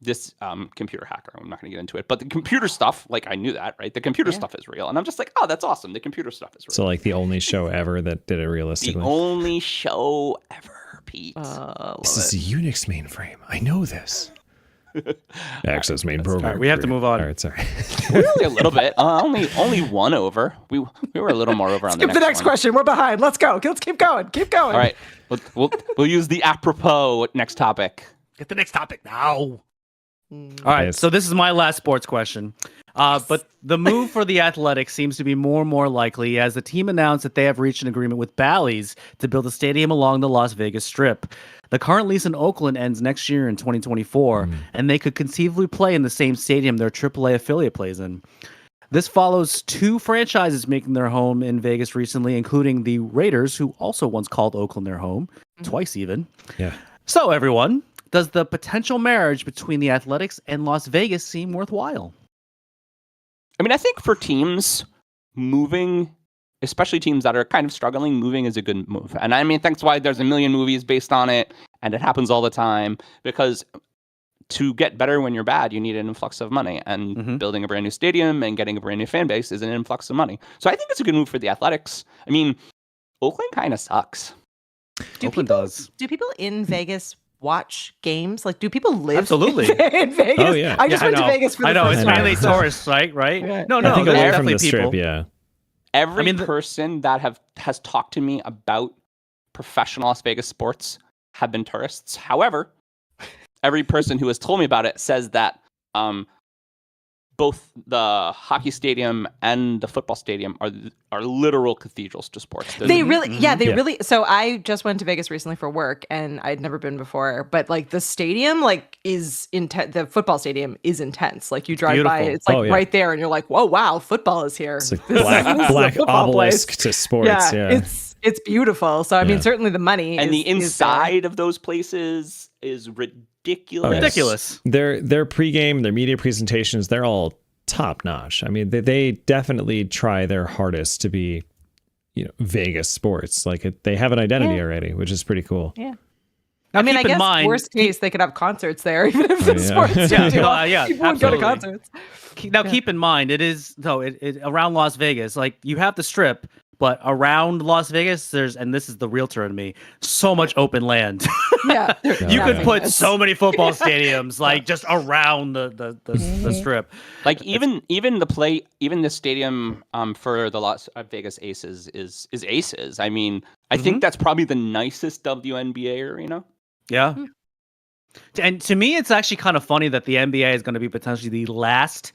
this computer hacker. I'm not going to get into it, but the computer stuff, like I knew that, right? The computer stuff is real, and I'm just like, oh, that's awesome. The computer stuff is real. So like the only show ever that did it realistically. The only show ever, Pete. This is a Unix mainframe. I know this. Access main program. right, we have to move on. All right, sorry. Really a little bit. Only one over. We were a little more over on Skip the next one. question. We're behind. Let's go. Let's keep going. Keep going. All right, we'll use the apropos next topic. Get the next topic now. All right, Yes. so this is my last sports question. But the move for the Athletics seems to be more and more likely as the team announced that they have reached an agreement with Bally's to build a stadium along the Las Vegas Strip. The current lease in Oakland ends next year in 2024, and they could conceivably play in the same stadium their AAA affiliate plays in. This follows two franchises making their home in Vegas recently, including the Raiders, who also once called Oakland their home, twice even. Yeah. So, everyone, does the potential marriage between the Athletics and Las Vegas seem worthwhile? I mean, I think for teams moving, especially teams that are kind of struggling, moving is a good move. And I mean, that's why there's a million movies based on it, and it happens all the time, because to get better when you're bad, you need an influx of money. And building a brand new stadium and getting a brand new fan base is an influx of money. So I think it's a good move for the Athletics. I mean, Oakland kind of sucks. Oakland does. Do people in Vegas watch games? Like, do people live Absolutely. in Vegas? Oh, yeah. I just went to Vegas for the I know, first it's time. mainly so- tourists, right? Yeah. No, I think there's away from definitely the people. strip, yeah. Every mean, person that has talked to me about professional Las Vegas sports have been tourists. However, every person who has told me about it says that both the hockey stadium and the football stadium are literal cathedrals to sports. They really, Yeah. really. So I just went to Vegas recently for work, and I'd never been before. But like the stadium, like is intense. The football stadium is intense. Like you drive by, Beautiful. it's like Oh, yeah. right there, and you're like, whoa, wow, football is here. It's like This is a black football obelisk place. to sports. Yeah. It's beautiful. So I mean, Yeah. certainly the money and is, the is there. inside of those places is ridiculous. Oh, yes. Ridiculous. Their pregame, their media presentations, they're all top notch. I mean, they definitely try their hardest to be, Vegas sports. Like they have an identity already, which is pretty cool. Yeah. Now, I mean, I keep in guess mind, worst case they could have concerts there, even if it's yeah. sports. Yeah, too. no, yeah, People would go to absolutely. concerts. keep in mind, it is around Las Vegas. Like you have the Strip, but around Las Vegas, and this is the realtor in me, so much open land. Yeah, You could put so many football stadiums like just around the Strip. Like even the stadium for the Las Vegas Aces is Aces. I mean, I think that's probably the nicest WNBA arena. Yeah. And to me, it's actually kind of funny that the NBA is going to be potentially the last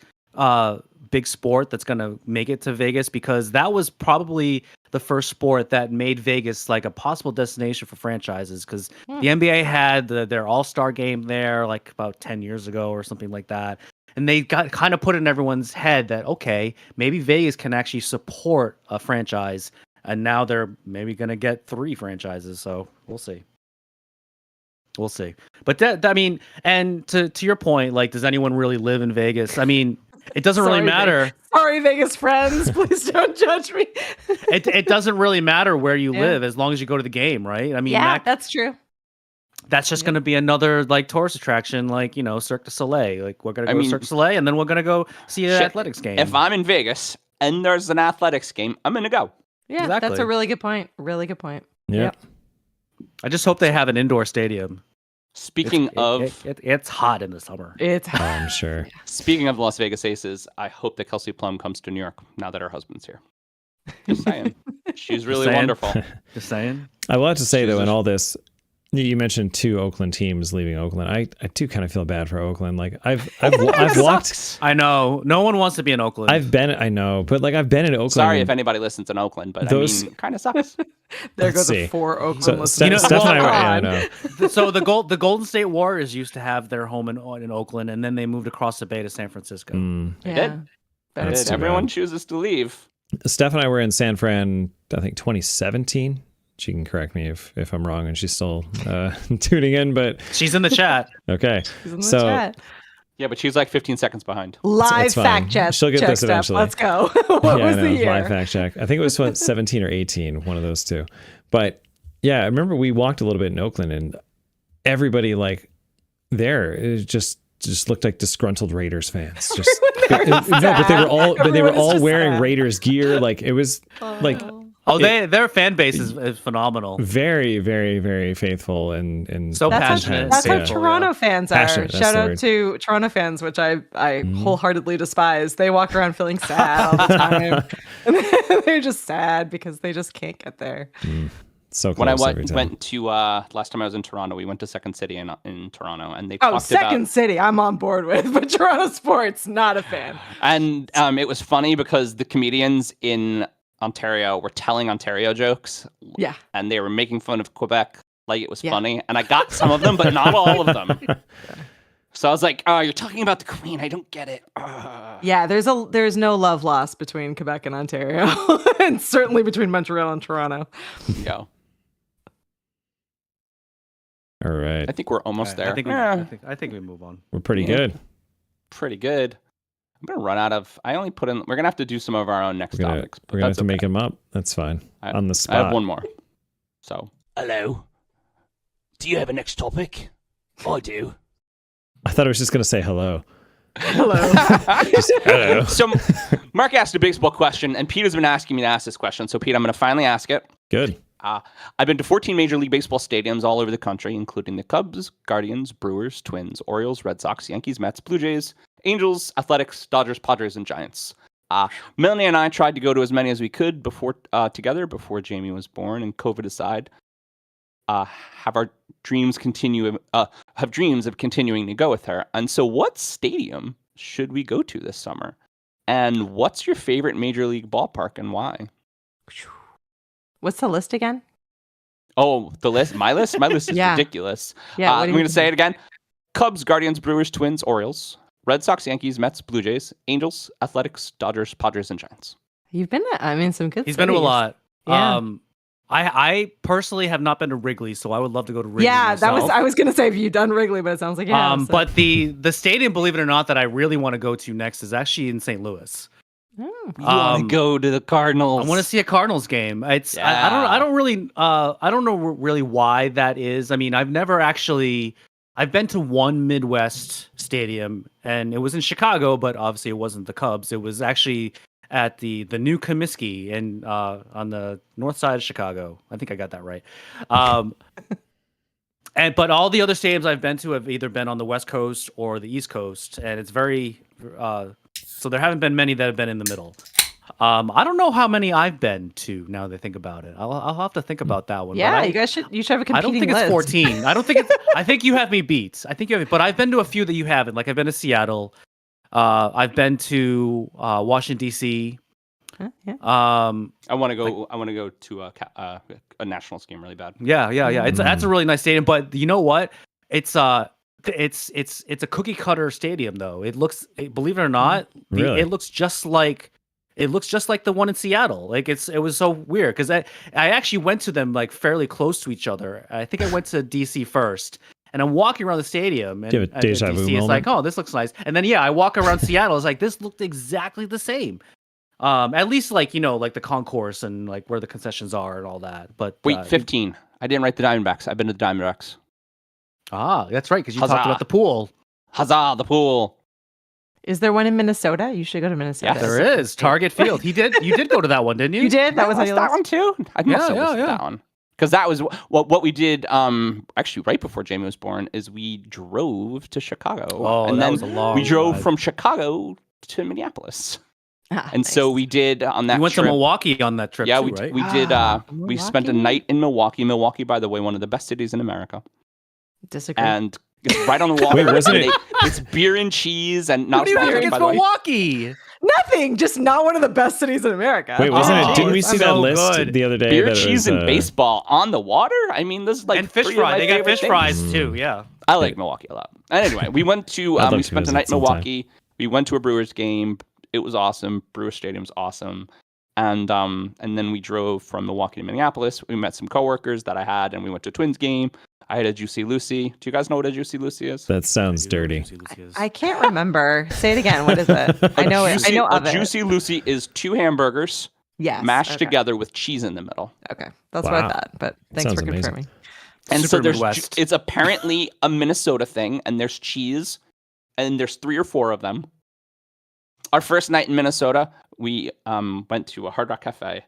big sport that's going to make it to Vegas, because that was probably the first sport that made Vegas like a possible destination for franchises, because the NBA had their All-Star game there like about 10 years ago or something like that. And they got kind of put in everyone's head that, okay, maybe Vegas can actually support a franchise. And now they're maybe going to get 3 franchises. So we'll see. We'll see. But I mean, and to your point, like, does anyone really live in Vegas? I mean, it doesn't really matter. Sorry, Vegas friends. Please don't judge me. It doesn't really matter where you live as long as you go to the game, right? I mean, That's true. that's just going to be another like tourist attraction, like, Cirque du Soleil. Like we're going to go to Cirque du Soleil, and then we're going to go see an athletics game. If I'm in Vegas and there's an athletics game, I'm going to go. Yeah, Exactly. that's a really good point. Really good point. Yeah. Yep. I just hope they have an indoor stadium. Speaking of It's hot in the summer. It's I'm sure. speaking of Las Vegas Aces, I hope that Kelsey Plum comes to New York now that her husband's here. Just saying. She's really saying. wonderful. Just saying. I will have to say, though, in all this, You mentioned 2 Oakland teams leaving Oakland. I do kind of feel bad for Oakland. Like I've walked. I know. No one wants to be in Oakland. I know, but like I've been in Oakland. Sorry if anybody listens in Oakland, but Those- I mean, kind of sucks. There Let's go see. the 4 Oakland So listeners. Steph and I, Come I on. know. So the Golden State Warriors used to have their home in Oakland, and then they moved across the bay to San Francisco. They Yeah. did. Better That's too Everyone bad. chooses to leave. Steph and I were in San Fran, I think 2017. She can correct me if I'm wrong and she's still tuning in, but She's in the chat. okay. He's in the So chat. Yeah, but she's like 15 seconds behind. Live it's fine. fact check. She'll get check this stuff. eventually. Let's go. What yeah, was I know, the year? live fact check. I think it was 17 or 18, one of those two. But yeah, I remember we walked a little bit in Oakland and everybody like there, it just looked like disgruntled Raiders fans. Just no, but they were all Everyone's just wearing sad. Raiders gear. Like it was like Oh, their fan base is phenomenal. very, very, very faithful and So That's passionate. how Yeah. Toronto fans are. Passionate, that's Shout the out word. to Toronto fans, which I wholeheartedly despise. They walk around feeling sad all the time. And they're just sad because they just can't get there. so close When I every time. went to last time I was in Toronto, we went to Second City in Toronto, and they Oh, talked Second about. City, I'm on board with, but Toronto sports, not a fan. And it was funny because the comedians in Ontario were telling Ontario jokes, Yeah. and they were making fun of Quebec like it was Yeah. funny. And I got some of them, but not all of them. So I was like, "Oh, you're talking about the Queen. I don't get it." Yeah, there's no love lost between Quebec and Ontario, and certainly between Montreal and Toronto. Yeah, All right. I think we're almost there. I think, Yeah, I think we move on. We're pretty Yeah. good. pretty good. I'm gonna run out of. I only put in. We're gonna have to do some of our own next We're gonna topics. But have that's to make okay. them up. That's fine. I- On the I spot. have one more. So Hello. Do you have a next topic? I do. I thought I was just gonna say hello. Hello. Hello. So Mark asked a baseball question, and Pete has been asking me to ask this question. So Pete, I'm going to finally ask it. Good. I've been to 14 Major League Baseball stadiums all over the country, including the Cubs, Guardians, Brewers, Twins, Orioles, Red Sox, Yankees, Mets, Blue Jays, Angels, Athletics, Dodgers, Padres, and Giants. Melanie and I tried to go to as many as we could together before Jamie was born, and COVID aside, have dreams of continuing to go with her. And so, what stadium should we go to this summer? And what's your favorite Major League ballpark and why? What's the list again? Oh, the list? My list is Yeah. ridiculous. Yeah, what do I'm you going to think? say it again. Cubs, Guardians, Brewers, Twins, Orioles, Red Sox, Yankees, Mets, Blue Jays, Angels, Athletics, Dodgers, Padres, and Giants. You've been to, I mean, some good He's been to a cities. lot. Yeah. I personally have not been to Wrigley, so I would love to go to Wrigley. Yeah, that was, myself. I was going to say, have you done Wrigley? But it sounds like, yeah. so- But the stadium, believe it or not, that I really want to go to next is actually in St. Louis. Oh. You want to go to the Cardinals? I want to see a Cardinals game. It's I don't really I don't know really why that is. I mean, I've been to one Midwest stadium, and it was in Chicago, but obviously it wasn't the Cubs. It was actually at the new Comiskey and on the north side of Chicago. I think I got that right. But all the other stadiums I've been to have either been on the West Coast or the East Coast, and it's very so there haven't been many that have been in the middle. I don't know how many I've been to. Now that I think about it, I'll have to think about that one. Yeah, but you should have a competing I don't think list. it's 14. I don't think it's. I think you have me beat. I think you have, but I've been to a few that you haven't. Like I've been to Seattle. I've been to Washington D.C. Yeah. I want to go. I want to go to a Nationals game really bad. Yeah. That's a really nice stadium. But you know what? It's a cookie cutter stadium though. It looks, believe it or not, Really? it looks just like the one in Seattle. Like it was so weird because I actually went to them like fairly close to each other. I think I went to DC first. And I'm walking around the stadium, and Do you have a at deja vu DC, it's moment? like, oh, this looks nice. And then I walk around Seattle. It's like this looked exactly the same. At least like like the concourse and like where the concessions are and all that. But Wait, 15. I didn't write the Diamondbacks. I've been to the Diamondbacks. that's right because you Huzzah. talked about the pool. Huzzah, the pool. Is there one in Minnesota? You should go to Minnesota. Yes. There is Target Field. You did go to that one, didn't you? You did? That was on That's your that list? one too. I must have Yeah, listed yeah. that one. Because that was what we did. Actually, right before Jamie was born, is we drove to Chicago, Oh, and that then was a long we drove ride. from Chicago to Minneapolis. And so we did on that You went trip. to Milwaukee on that trip Yeah, too, right? we did. We spent a Milwaukee? night in Milwaukee. Milwaukee, by the way, one of the best cities in America. Disagree. And it's right on the water. Wait, wasn't and it- It's beer and cheese and What not do you think sponsored, against by the way. Milwaukee? Nothing, just not one of the best cities in America. Wait, wasn't Oh, it? Didn't we see so that list good. the other day? Beer, that it cheese, was, and baseball on the water. I mean, this is like And fish three of my fries. They got favorite fish things. fries too. Yeah. I like Milwaukee a lot. And anyway, we went to I'd love we to spent a visit night in sometime. Milwaukee. We went to a Brewers game. It was awesome. Brewers Stadium's awesome. And then we drove from Milwaukee to Minneapolis. We met some coworkers that I had, and we went to a Twins game. I had a Juicy Lucy. Do you guys know what a Juicy Lucy is? That sounds dirty. I can't remember. Say it again. What is it? I know it. I know of A it. Juicy Lucy is 2 hamburgers Yes. mashed okay. together with cheese in the middle. Okay, that's what I Wow. thought. But thanks Sounds for amazing. confirming. And Super so there's Midwest. it's apparently a Minnesota thing, and there's cheese, and there's 3 or 4 of them. Our first night in Minnesota, we went to a Hard Rock Cafe.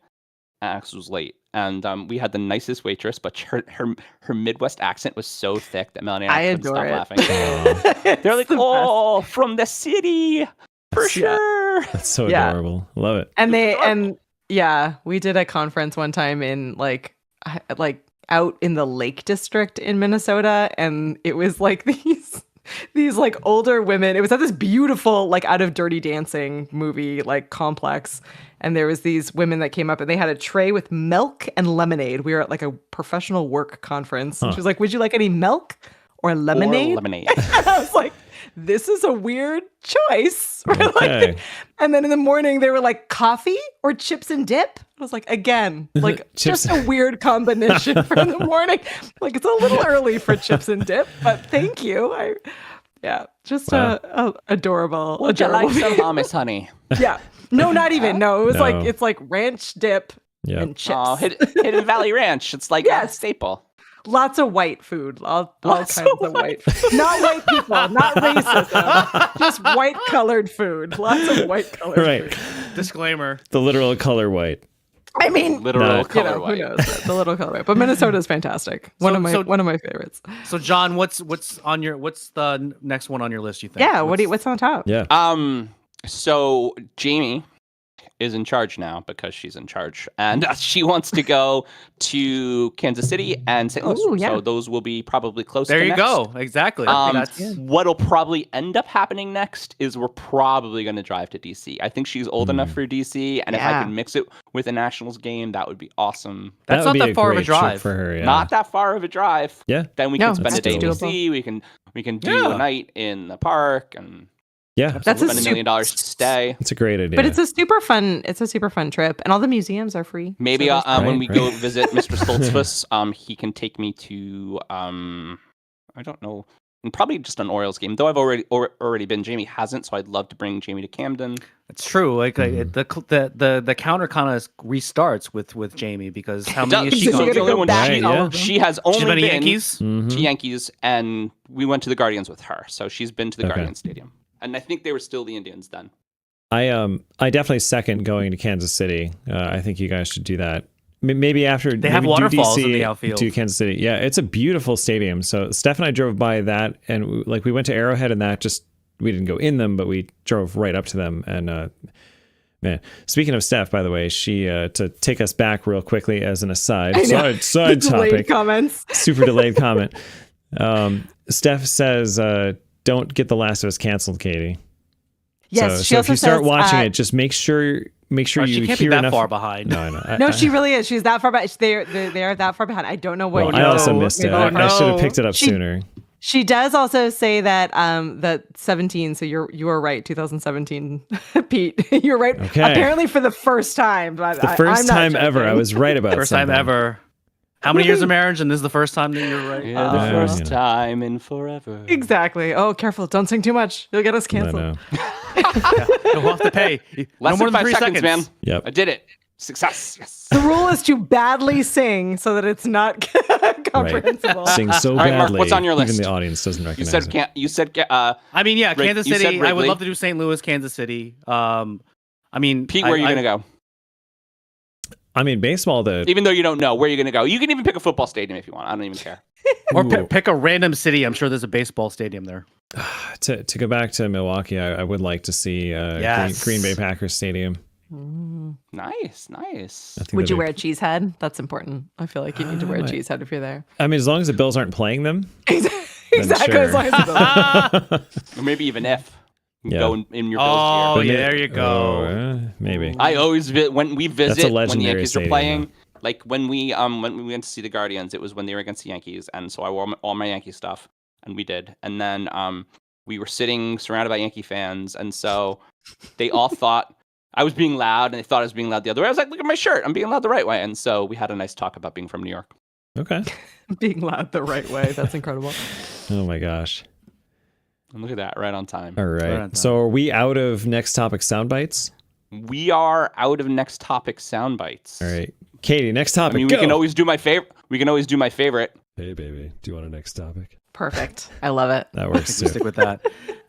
Because it was late, and we had the nicest waitress, but her Midwest accent was so thick that Melanie and I couldn't adore stop it. laughing. They're like, It's the "Oh, from the city, for Yeah. sure." That's so Yeah. adorable. Love it. And yeah, we did a conference one time in like out in the Lake District in Minnesota, and it was like these like older women. It was at this beautiful like out of Dirty Dancing movie like complex, and there was these women that came up and they had a tray with milk and lemonade. We were at like a professional work conference, and she was like, "Would you like any milk or lemonade?" Or lemonade. I was like, this is a weird choice. Okay. And then in the morning, they were like, coffee or chips and dip? I was like, again, like Chips- just a weird combination for the morning. Like, it's a little early for chips and dip, but thank you. Just Wow. adorable. Would you adorable. like some hummus, honey? Yeah. No, not even. No, it was like, No. it's like ranch dip Yeah. and chips. Oh, Hidden Valley Ranch. It's like a Yes. staple. Lots of white food. All Lots kinds of of white food. Not white people, not racism. Just white colored food. Lots of white colored Right. food. Disclaimer. The literal color white. I mean, Literal No. you color know, white. who knows? The little color white. But Minnesota is fantastic. One of my favorites. So John, what's the next one on your list? You think? Yeah. What's on top? Yeah. So Jamie is in charge now because she's in charge, and she wants to go to Kansas City and St. Louis. Ooh, yeah. So those will be probably close. There to you next. go. Exactly. What'll probably end up happening next is we're probably going to drive to DC. I think she's old enough for DC, and if I Yeah. can mix it with a Nationals game, that would be awesome. That's would not be that far of a great trip drive. for her. Yeah. Not that far of a drive. Yeah. Then we No, can spend a that's day in doable. DC. We can do Yeah. a night in the park and Yeah. That's a spend $1 million to stay. It's a great idea. But it's a super fun trip, and all the museums are free. Maybe So there's- when Right, we right. go visit Mr. Stoltzfus, he can take me to I don't know, and probably just an Orioles game. Though I've already been. Jamie hasn't, so I'd love to bring Jamie to Camden. It's true. Like the counter kind of restarts with Jamie because how many does. is she So gone you're to? gonna go When back Right, to all yeah. of them? She has only She's been to been Yankees. Mhm. to Yankees, and we went to the Guardians with her. So she's been to the Okay. Guardians Stadium, and I think they were still the Indians then. I definitely second going to Kansas City. I think you guys should do that. Maybe after They have maybe do waterfalls in DC the outfield. to Kansas City. Yeah, it's a beautiful stadium. So Steph and I drove by that, and we went to Arrowhead, and that just we didn't go in them, but we drove right up to them. And man, speaking of Steph, by the way, she to take us back real quickly as an aside, side Delayed topic, comments. super delayed comment. Steph says, "Don't get The Last of Us canceled, Katie." Yes, so she if also you start says, watching it, just make sure Oh, you she can't be hear that enough. far behind. No, I know. No, she really is. She's that far back. They are that far behind. I don't know what. Well, you I also know. missed it. Oh, I should have no. picked it up She- sooner. She does also say that that 17. So you are right. 2017, Pete. You're right. Okay. Apparently for the first time. But The first I'm not time ever, I joking. was right about First time something. ever. How many years of marriage, and this is the first time that you're right? Yeah, the Yeah, first you know. time in forever. Exactly. Oh, careful! Don't sing too much. You'll get us I canceled. know. You'll have to pay. Less no more than than 5 3 seconds, seconds, man. Yep. I did it. Success. Yes. The rule is to badly sing so that it's not comprehensible. Sing so right, Mark, badly, what's on your list? even the audience doesn't You recognize said it. can't. You said I mean, yeah, Rig- Kansas you said City. I would Wrigley. love to do St. Louis, Kansas City. I mean, Pete. Where are you gonna go? I mean, baseball. Even though you don't know where you're gonna go, you can even pick a football stadium if you want. I don't even care. Or Ooh. pick a random city. I'm sure there's a baseball stadium there. To go back to Milwaukee, I would like to see Yes. Green Bay Packers Stadium. Nice. I think Would you that'd wear a cheese head? That's important. I feel like you need to wear a cheese head if you're there. I mean, as long as the Bills aren't playing them. Exactly. sure. As long as Or maybe even if. Yeah. Go in your Bills Oh, gear. yeah, there you go. Maybe. I always when we visit when the legendary Yankees are stadium, playing. Like when we went to see the Guardians, it was when they were against the Yankees, and so I wore all my Yankee stuff, and we did. And then we were sitting surrounded by Yankee fans, and so they all thought I was being loud, and they thought I was being loud the other way. I was like, "Look at my shirt, I'm being loud the right way." And so we had a nice talk about being from New York. Okay. being loud the right way. That's incredible. Oh my gosh. And look at that, right on time. All Right on right. time. So are we out of next topic sound bites? We are out of next topic sound bites. All right. Katie, next I topic. mean, go. we can always do my favorite. We can always do my favorite. Hey, baby. Do you want a next topic? Perfect. I love it. That I works think we too. stick with that.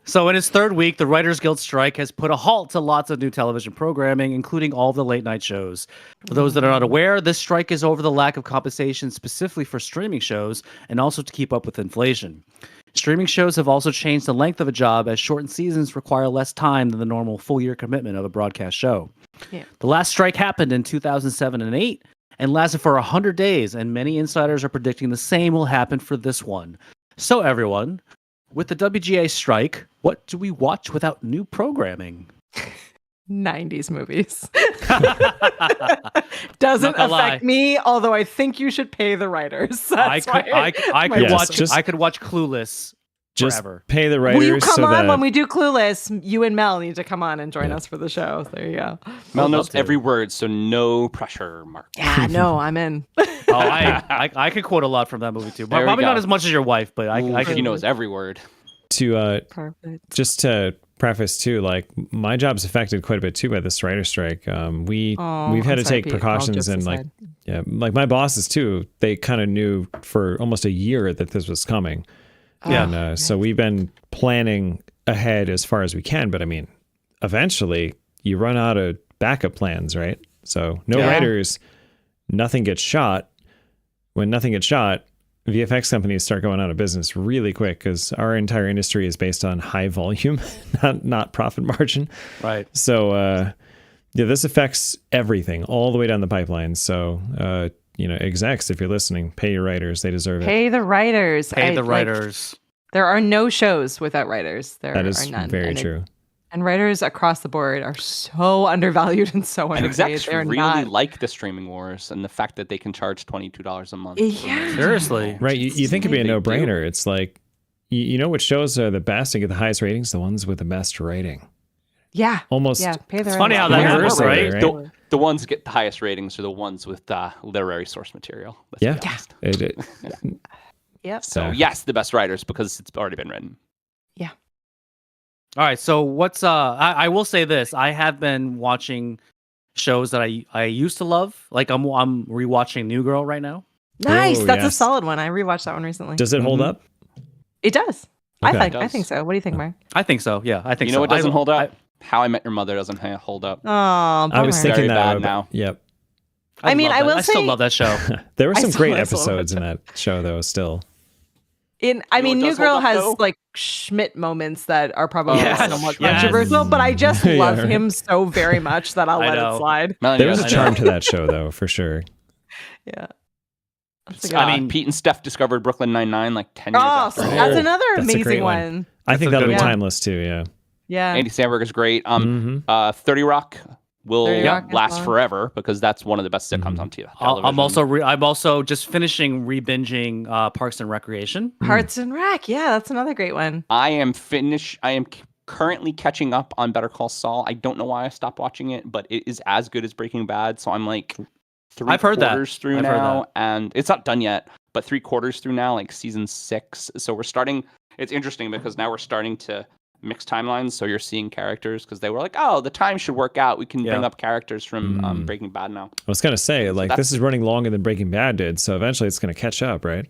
So in its third week, the Writers Guild strike has put a halt to lots of new television programming, including all of the late night shows. For those that are not aware, this strike is over the lack of compensation specifically for streaming shows and also to keep up with inflation. Streaming shows have also changed the length of a job as shortened seasons require less time than the normal full-year commitment of a broadcast show. Yeah. The last strike happened in 2007 and 8 and lasted for 100 days, and many insiders are predicting the same will happen for this one. So everyone, with the WGA strike, what do we watch without new programming? 90s movies. Doesn't Not gonna lie. affect me, although I think you should pay the writers. I That's could, why I my could Yes, watch. just- I could watch Clueless Just forever. pay the writers Will you come so on that when we do Clueless? You and Mel need to come on and join us for the show. There you go. Mel I'd knows love to. every word, so no pressure, Mark. Yeah, no, I'm in. Oh, I could quote a lot from that movie too. There we Probably go. not as much as your wife, but I Ooh, could. he knows every word. to Perfect. just to preface too, like my job's affected quite a bit too by this writer strike. We've had to take precautions and like my bosses too. They kind of knew for almost a year that this was coming. Yeah. And so we've been planning ahead as far as we can. But I mean, eventually you run out of backup plans, right? So no Yeah. writers, nothing gets shot. When nothing gets shot, VFX companies start going out of business really quick because our entire industry is based on high volume, not profit margin. Right. So yeah, this affects everything all the way down the pipeline. So execs, if you're listening, pay your writers; they deserve it. Pay the writers. Pay the writers. There are no shows without writers. There That is are none. very And true. And writers across the board are so undervalued and so And underpaid. execs They're really not. like the streaming wars and the fact that they can charge $22 a month. Yeah. Seriously. Right? You think it'd be a They do. no-brainer? It's like you know what shows are the best and get the highest ratings? The ones with the best writing. Yeah. Almost. Yeah. Pay the It's funny how writers. that happens, universally, right? The ones that get the highest ratings are the ones with literary source material. Let's be Yeah. honest. Yep. So Yeah. yes, the best writers because it's already been written. All right. So what's I will say this. I have been watching shows that I used to love. Like I'm rewatching New Girl right now. Nice. Oh, That's a yes. solid one. I rewatched that one recently. Does it hold Mhm. up? It does. Okay. I It does. think so. What do you think, Mark? I think so. Yeah, I think You so. know what doesn't hold up? I- How I Met Your Mother doesn't hold up. Oh, I was Very thinking that. bad but- now. Yep. I mean, love I that. will I still say- love that show. There were some still- great I still love episodes in that show, though. Still. I You know mean, what New does hold Girl up, has though? like Schmidt moments that are probably Yes, somewhat yes. controversial, but I just Yeah, love right. him so very much that I'll I let know. it slide. Melanie There was a does. charm to that show, though, for sure. Yeah. That's a I good mean, one. Pete and Steph discovered Brooklyn Nine-Nine like 10 years Oh, after. so it. that's another That's a great amazing one. one. I think a that'll good be one. timeless too. Yeah. Yeah. Andy Samberg is great. Mhm. 30 Rock will 30 Rock as last well. forever because that's one of the best sitcoms on TV. I'm also just finishing re-binging Parks and Recreation. Hearts and Rec. Yeah, that's another great one. I am currently catching up on Better Call Saul. I don't know why I stopped watching it, but it is as good as Breaking Bad. So I'm like I've heard that. quarters through I've heard now, that. and it's not done yet, but 3/4 through now, like season 6. So we're starting. It's interesting because now we're starting to mix timelines. So you're seeing characters because they were like, oh, the time should work out. We can bring Yeah. up characters from Breaking Bad now. I was gonna say, like, that's- this is running longer than Breaking Bad did, so eventually it's gonna catch up, right?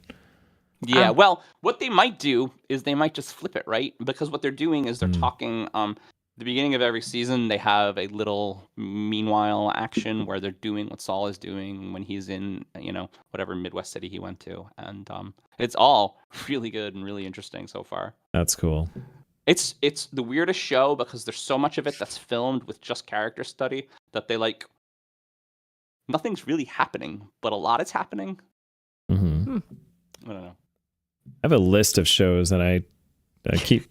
Yeah, well, what they might do is they might just flip it, right? Because what they're doing is they're talking. the beginning of every season, they have a little meanwhile action where they're doing what Saul is doing when he's in, whatever Midwest city he went to. And it's all really good and really interesting so far. That's cool. It's the weirdest show because there's so much of it that's filmed with just character study that they nothing's really happening, but a lot is happening. Mm-hmm. I don't know. I have a list of shows that I keep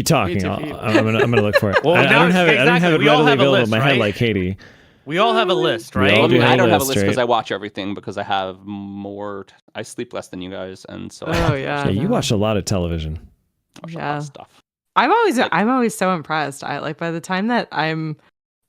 talking. I'm gonna look for it. Well, I don't have it. I don't have it We all readily have a available list, in my head right? like Katie. We all have a list, We right? all do. I don't have a list, list because right? I watch everything because I have more. I sleep less than you guys, and so Oh yeah. Yeah, you watch a lot of television. I watch a lot Yeah. of stuff. I'm always so impressed. I like by the time that I'm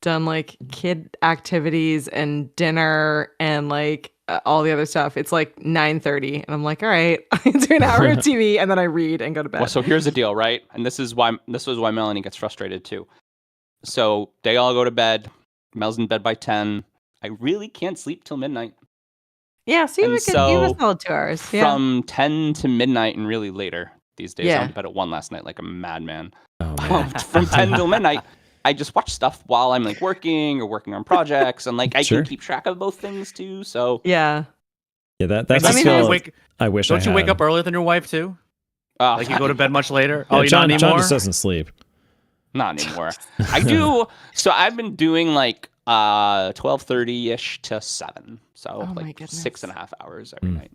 done like kid activities and dinner and like all the other stuff, it's like 9:30 and I'm like, all right, I do an hour of TV and then I read and go to bed. Well, so here's the deal, right? And this is why Melanie gets frustrated too. So they all go to bed. Mel's in bed by 10. I really can't sleep till midnight. Yeah, so you And have a solid 2 hours. Yeah. From 10 to midnight and really later these days. Yeah. I went to bed at 1 last night like a madman. Oh man. From 10 till midnight, I just watch stuff while I'm like working or working on projects, and like I Sure. can keep track of both things too. So Yeah. Yeah, that's I a mean, skill I wish I don't you had. wake up earlier than your wife too? Like you go to bed much later? Yeah, Oh, you John not anymore? just doesn't sleep. Not anymore. I do. So I've been doing like 12:30ish to 7. So Oh my like goodness. 6.5 hours every night.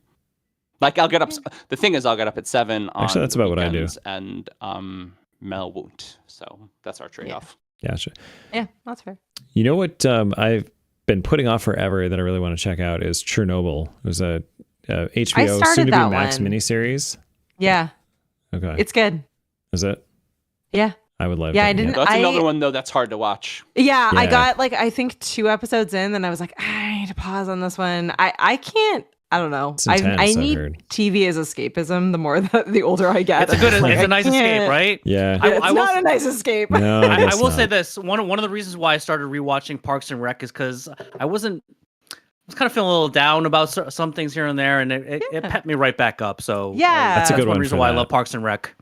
Like I'll get up. The thing is, I'll get up at 7 on Actually, that's about what I do. weekends, and Mel won't. So that's our trade-off. Gotcha. Yeah, that's fair. You know what I've been putting off forever that I really want to check out is Chernobyl. It was a HBO started soon to be that Max one. miniseries. Yeah. Okay. It's good. Is it? Yeah. I would love Yeah, to. I didn't- That's I- another one though that's hard to watch. Yeah, I Yeah. got like I think 2 episodes in, and I was like, I need to pause on this one. I can't. I don't know. It's intense, I I've need heard. TV as escapism. The more the older I get, It's a good. Like, It's I a nice escape, can't- right? Yeah. I- It's I will not s- a nice escape. No, I guess will not. say this. One of the reasons why I started rewatching Parks and Rec is because I was kind of feeling a little down about some things here and there, and it Yeah. pepped me right back up. So Yeah. That's a good one one reason for why I that. love Parks and Rec.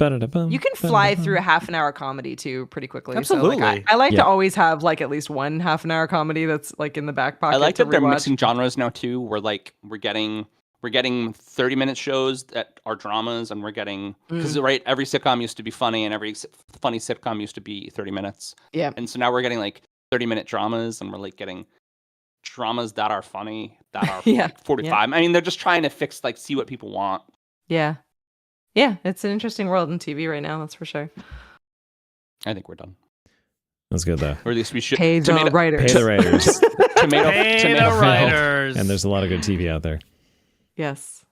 You can fly through a half an hour comedy too pretty quickly. Absolutely. So, like, I like Yeah. to always have like at least one half an hour comedy that's like in the back pocket. I like to that they're rewatch. mixing genres now too. We're getting 30-minute shows that are dramas, and we're getting because right, every sitcom used to be funny, and every funny sitcom used to be 30 minutes. Yeah. And so now we're getting like 30-minute dramas, and we're like getting dramas that are funny that are Yeah. like 45. I mean, they're just trying to see what people want. Yeah. Yeah. It's an interesting world in TV right now. That's for sure. I think we're done, That's good though. or at least we should. Pay the writers. Pay the writers. Hey, the writers. And there's a lot of good TV out there. Yes.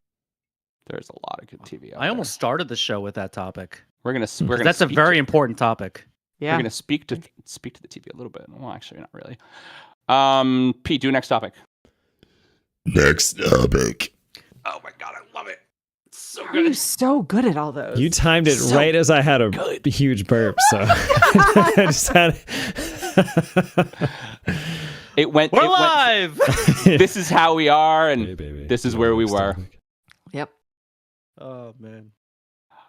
There's a lot of good TV. Out I almost started the show with that topic. We're gonna. That's a very important topic. Yeah. We're gonna speak to the TV a little bit. Well, actually, not really. Pete, do next topic. Next topic. Oh my god, I love it. It's so How are you so good at all those? You timed it So right as I had a good. huge burp, so I just had. It went. We're it went- live. this is how we are, and Hey, baby. this is where we were. Yep. Oh man.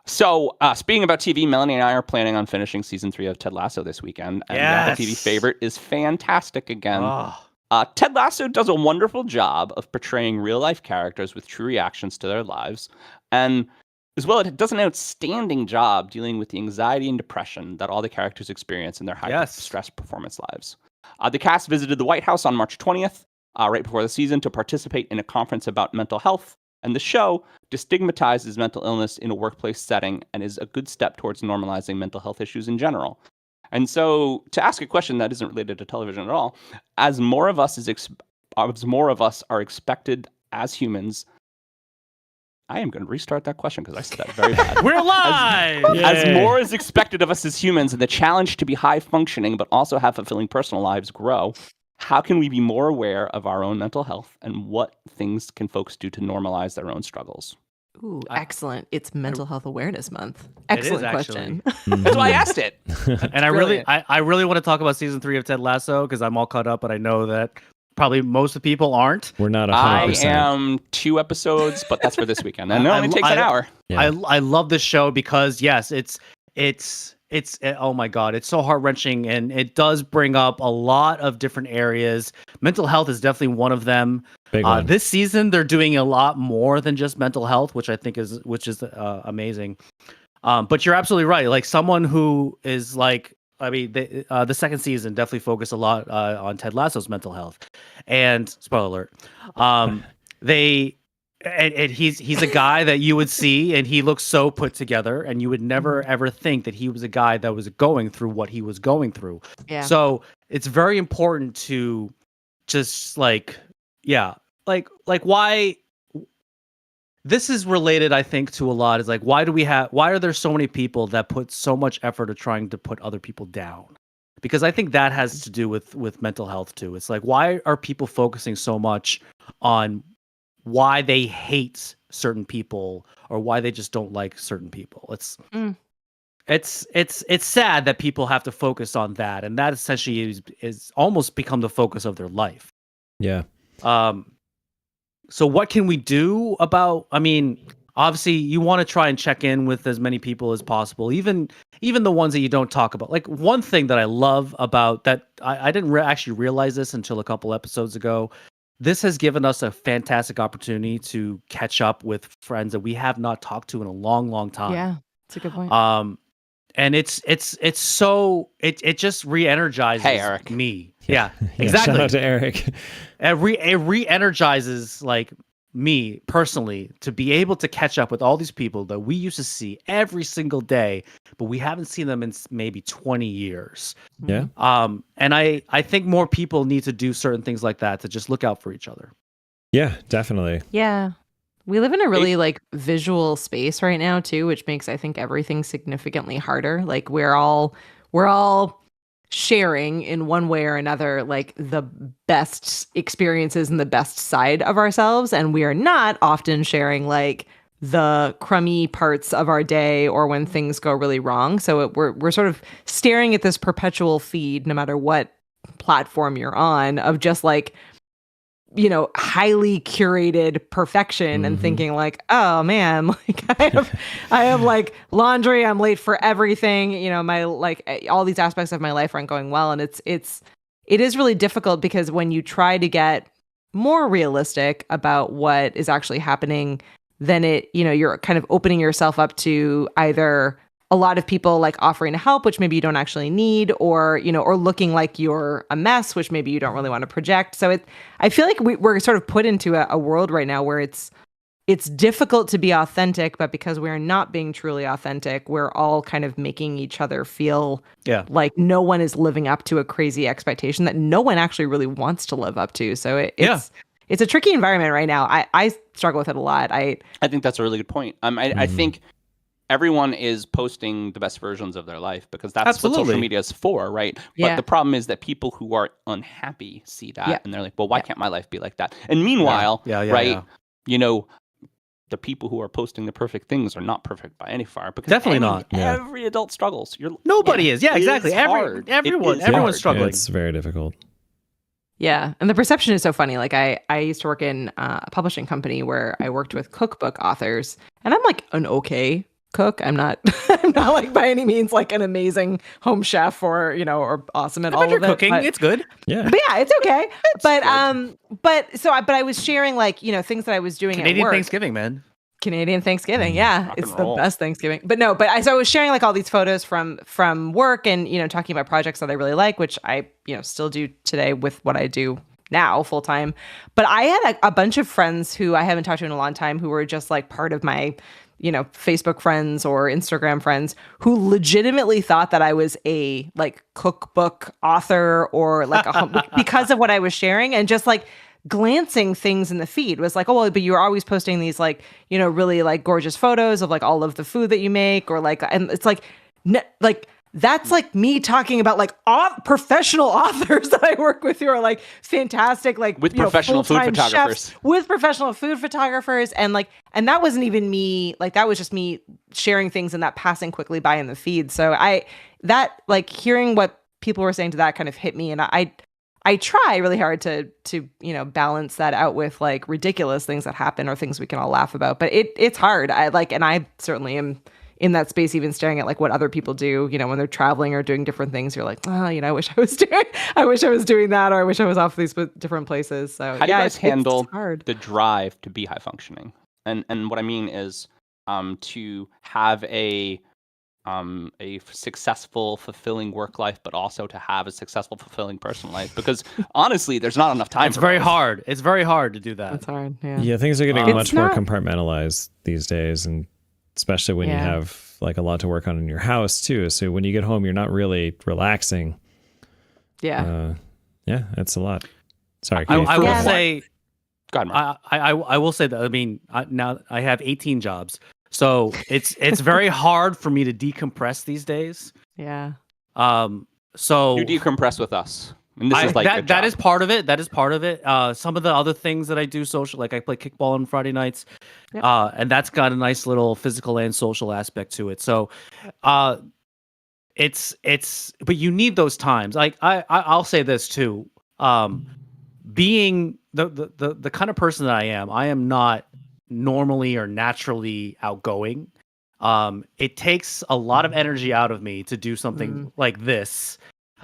So, speaking about TV, Melanie and I are planning on finishing season 3 of Ted Lasso this weekend. And the Yes. TV favorite is fantastic again. Oh. Ted Lasso does a wonderful job of portraying real life characters with true reactions to their lives. And as well, it does an outstanding job dealing with the anxiety and depression that all the characters experience in their high Yes. stress performance lives. The cast visited the White House on March 20th, right before the season, to participate in a conference about mental health. And the show destigmatizes mental illness in a workplace setting and is a good step towards normalizing mental health issues in general. And so, to ask a question that isn't related to television at all, as more of us are expected as humans, I am going to restart that question because I said that very bad. We're live. As Yay. more is expected of us as humans, and the challenge to be high functioning but also have fulfilling personal lives grow, how can we be more aware of our own mental health, and what things can folks do to normalize their own struggles? Ooh, excellent. It's Mental Health Awareness Month. It is, Excellent actually. question. That's why I asked it. And I really want to talk about season 3 of Ted Lasso because I'm all caught up, but I know that probably most of the people aren't. We're not 100%. I am 2 episodes, but that's for this weekend. And it only takes an hour. Yeah. I love this show because yes, it's oh my God, it's so heart-wrenching, and it does bring up a lot of different areas. Mental health is definitely one of them. Big one. This season they're doing a lot more than just mental health, which I think is amazing. But you're absolutely right. Like someone who is like, I mean, the second season definitely focused a lot on Ted Lasso's mental health, and spoiler alert, and he's a guy that you would see, and he looks so put together, and you would never ever think that he was a guy that was going through what he was going through. Yeah. So it's very important to just like why this is related, I think, to a lot is like, why are there so many people that put so much effort of trying to put other people down? Because I think that has to do with mental health too. It's like, why are people focusing so much on why they hate certain people or why they just don't like certain people? It's sad that people have to focus on that, and that essentially is almost become the focus of their life. Yeah. So what can we do about, I mean, obviously you want to try and check in with as many people as possible, even the ones that you don't talk about. Like one thing that I love about that, I didn't actually realize this until a couple episodes ago. This has given us a fantastic opportunity to catch up with friends that we have not talked to in a long, long time. Yeah, it's a good point. And it just re-energizes Eric. me. Yeah, exactly. Shout out to Eric. It re-energizes like me personally to be able to catch up with all these people that we used to see every single day, but we haven't seen them in maybe 20 years. Yeah. And I think more people need to do certain things like that to just look out for each other. Yeah, definitely. Yeah. We live in a really like visual space right now too, which makes I think everything significantly harder. Like we're all sharing in one way or another like the best experiences and the best side of ourselves, and we are not often sharing like the crummy parts of our day or when things go really wrong. So we're sort of staring at this perpetual feed, no matter what platform you're on, of just like, you know, highly curated perfection and thinking like, oh man, like I have like laundry, I'm late for everything, you know, my like all these aspects of my life aren't going well. And it is really difficult because when you try to get more realistic about what is actually happening, then you're kind of opening yourself up to either a lot of people like offering to help, which maybe you don't actually need, or, you know, or looking like you're a mess, which maybe you don't really want to project. So I feel like we're sort of put into a world right now where it's difficult to be authentic, but because we're not being truly authentic, we're all kind of making each other feel like no one is living up to a crazy expectation that no one actually really wants to live up to. So it's a tricky environment right now. I struggle with it a lot. I think that's a really good point. I think everyone is posting the best versions of their life because that's what social media is for, right? Yeah. But the problem is that people who are unhappy see that and they're like, well, why can't my life be like that? And meanwhile, you know, the people who are posting the perfect things are not perfect by any far. Because every adult struggles. Nobody is. Yeah, exactly. Everyone's struggling. It's very difficult. Yeah. And the perception is so funny. Like I used to work in a publishing company where I worked with cookbook authors, and I'm like an okay cook. I'm not like by any means like an amazing home chef or, you know, or awesome at all of it. Cooking, it's good. Yeah. But yeah, it's okay. But I was sharing like, you know, things that I was doing Canadian at work. Thanksgiving, man. Canadian Thanksgiving. Yeah. It's the best Thanksgiving. But I was sharing like all these photos from work and, you know, talking about projects that I really like, which I, you know, still do today with what I do now full time. But I had a bunch of friends who I haven't talked to in a long time who were just like part of my, you know, Facebook friends or Instagram friends who legitimately thought that I was a like cookbook author or like because of what I was sharing, and just like glancing things in the feed was like, oh, well, but you're always posting these like, you know, really like gorgeous photos of like all of the food that you make, or like, and it's like, that's like me talking about like professional authors that I work with who are like fantastic, like with professional food photographers, with professional food photographers. And like, and that wasn't even me, like that was just me sharing things and that passing quickly by in the feed. So that like hearing what people were saying to that kind of hit me. And I try really hard to, you know, balance that out with like ridiculous things that happen or things we can all laugh about, but it's hard. I certainly am in that space, even staring at like what other people do, when they're traveling or doing different things, you're like, oh, I wish I was doing that, or I wish I was off these different places. So how do you guys it's handle hard. the drive to be high functioning? And what I mean is to have a successful, fulfilling work life, but also to have a successful, fulfilling personal life. Because honestly, there's not enough time. It's very hard. It's very hard to do that. It's hard. Yeah, things are getting much more not- compartmentalized these days, and especially when you have like a lot to work on in your house too. So when you get home, you're not really relaxing. Yeah. Yeah, it's a lot. Sorry, I Katie. will say, God, Mark. I will say that. I mean, now I have 18 jobs, so it's very hard for me to decompress these days. Yeah. So you decompress with us, and this is like that is part of it. That is part of it. Some of the other things that I do social, like I play kickball on Friday nights, Yep. And that's got a nice little physical and social aspect to it. So, but you need those times. Like I'll say this too. Being the kind of person that I am not normally or naturally outgoing. It takes a lot of energy out of me to do something like this.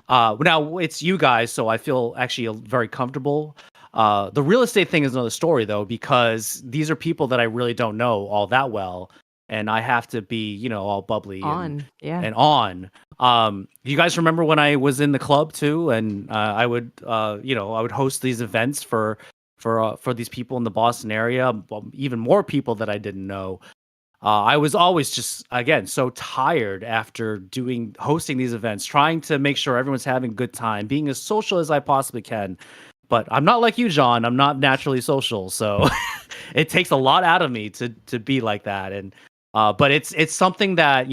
Now it's you guys, so I feel actually very comfortable. The real estate thing is another story though, because these are people that I really don't know all that well, and I have to be, all bubbly and on. You guys remember when I was in the club too, and I would host these events for these people in the Boston area, even more people that I didn't know. I was always just, again, so tired after hosting these events, trying to make sure everyone's having a good time, being as social as I possibly can. But I'm not like you, John. I'm not naturally social, so it takes a lot out of me to be like that. And but it's something that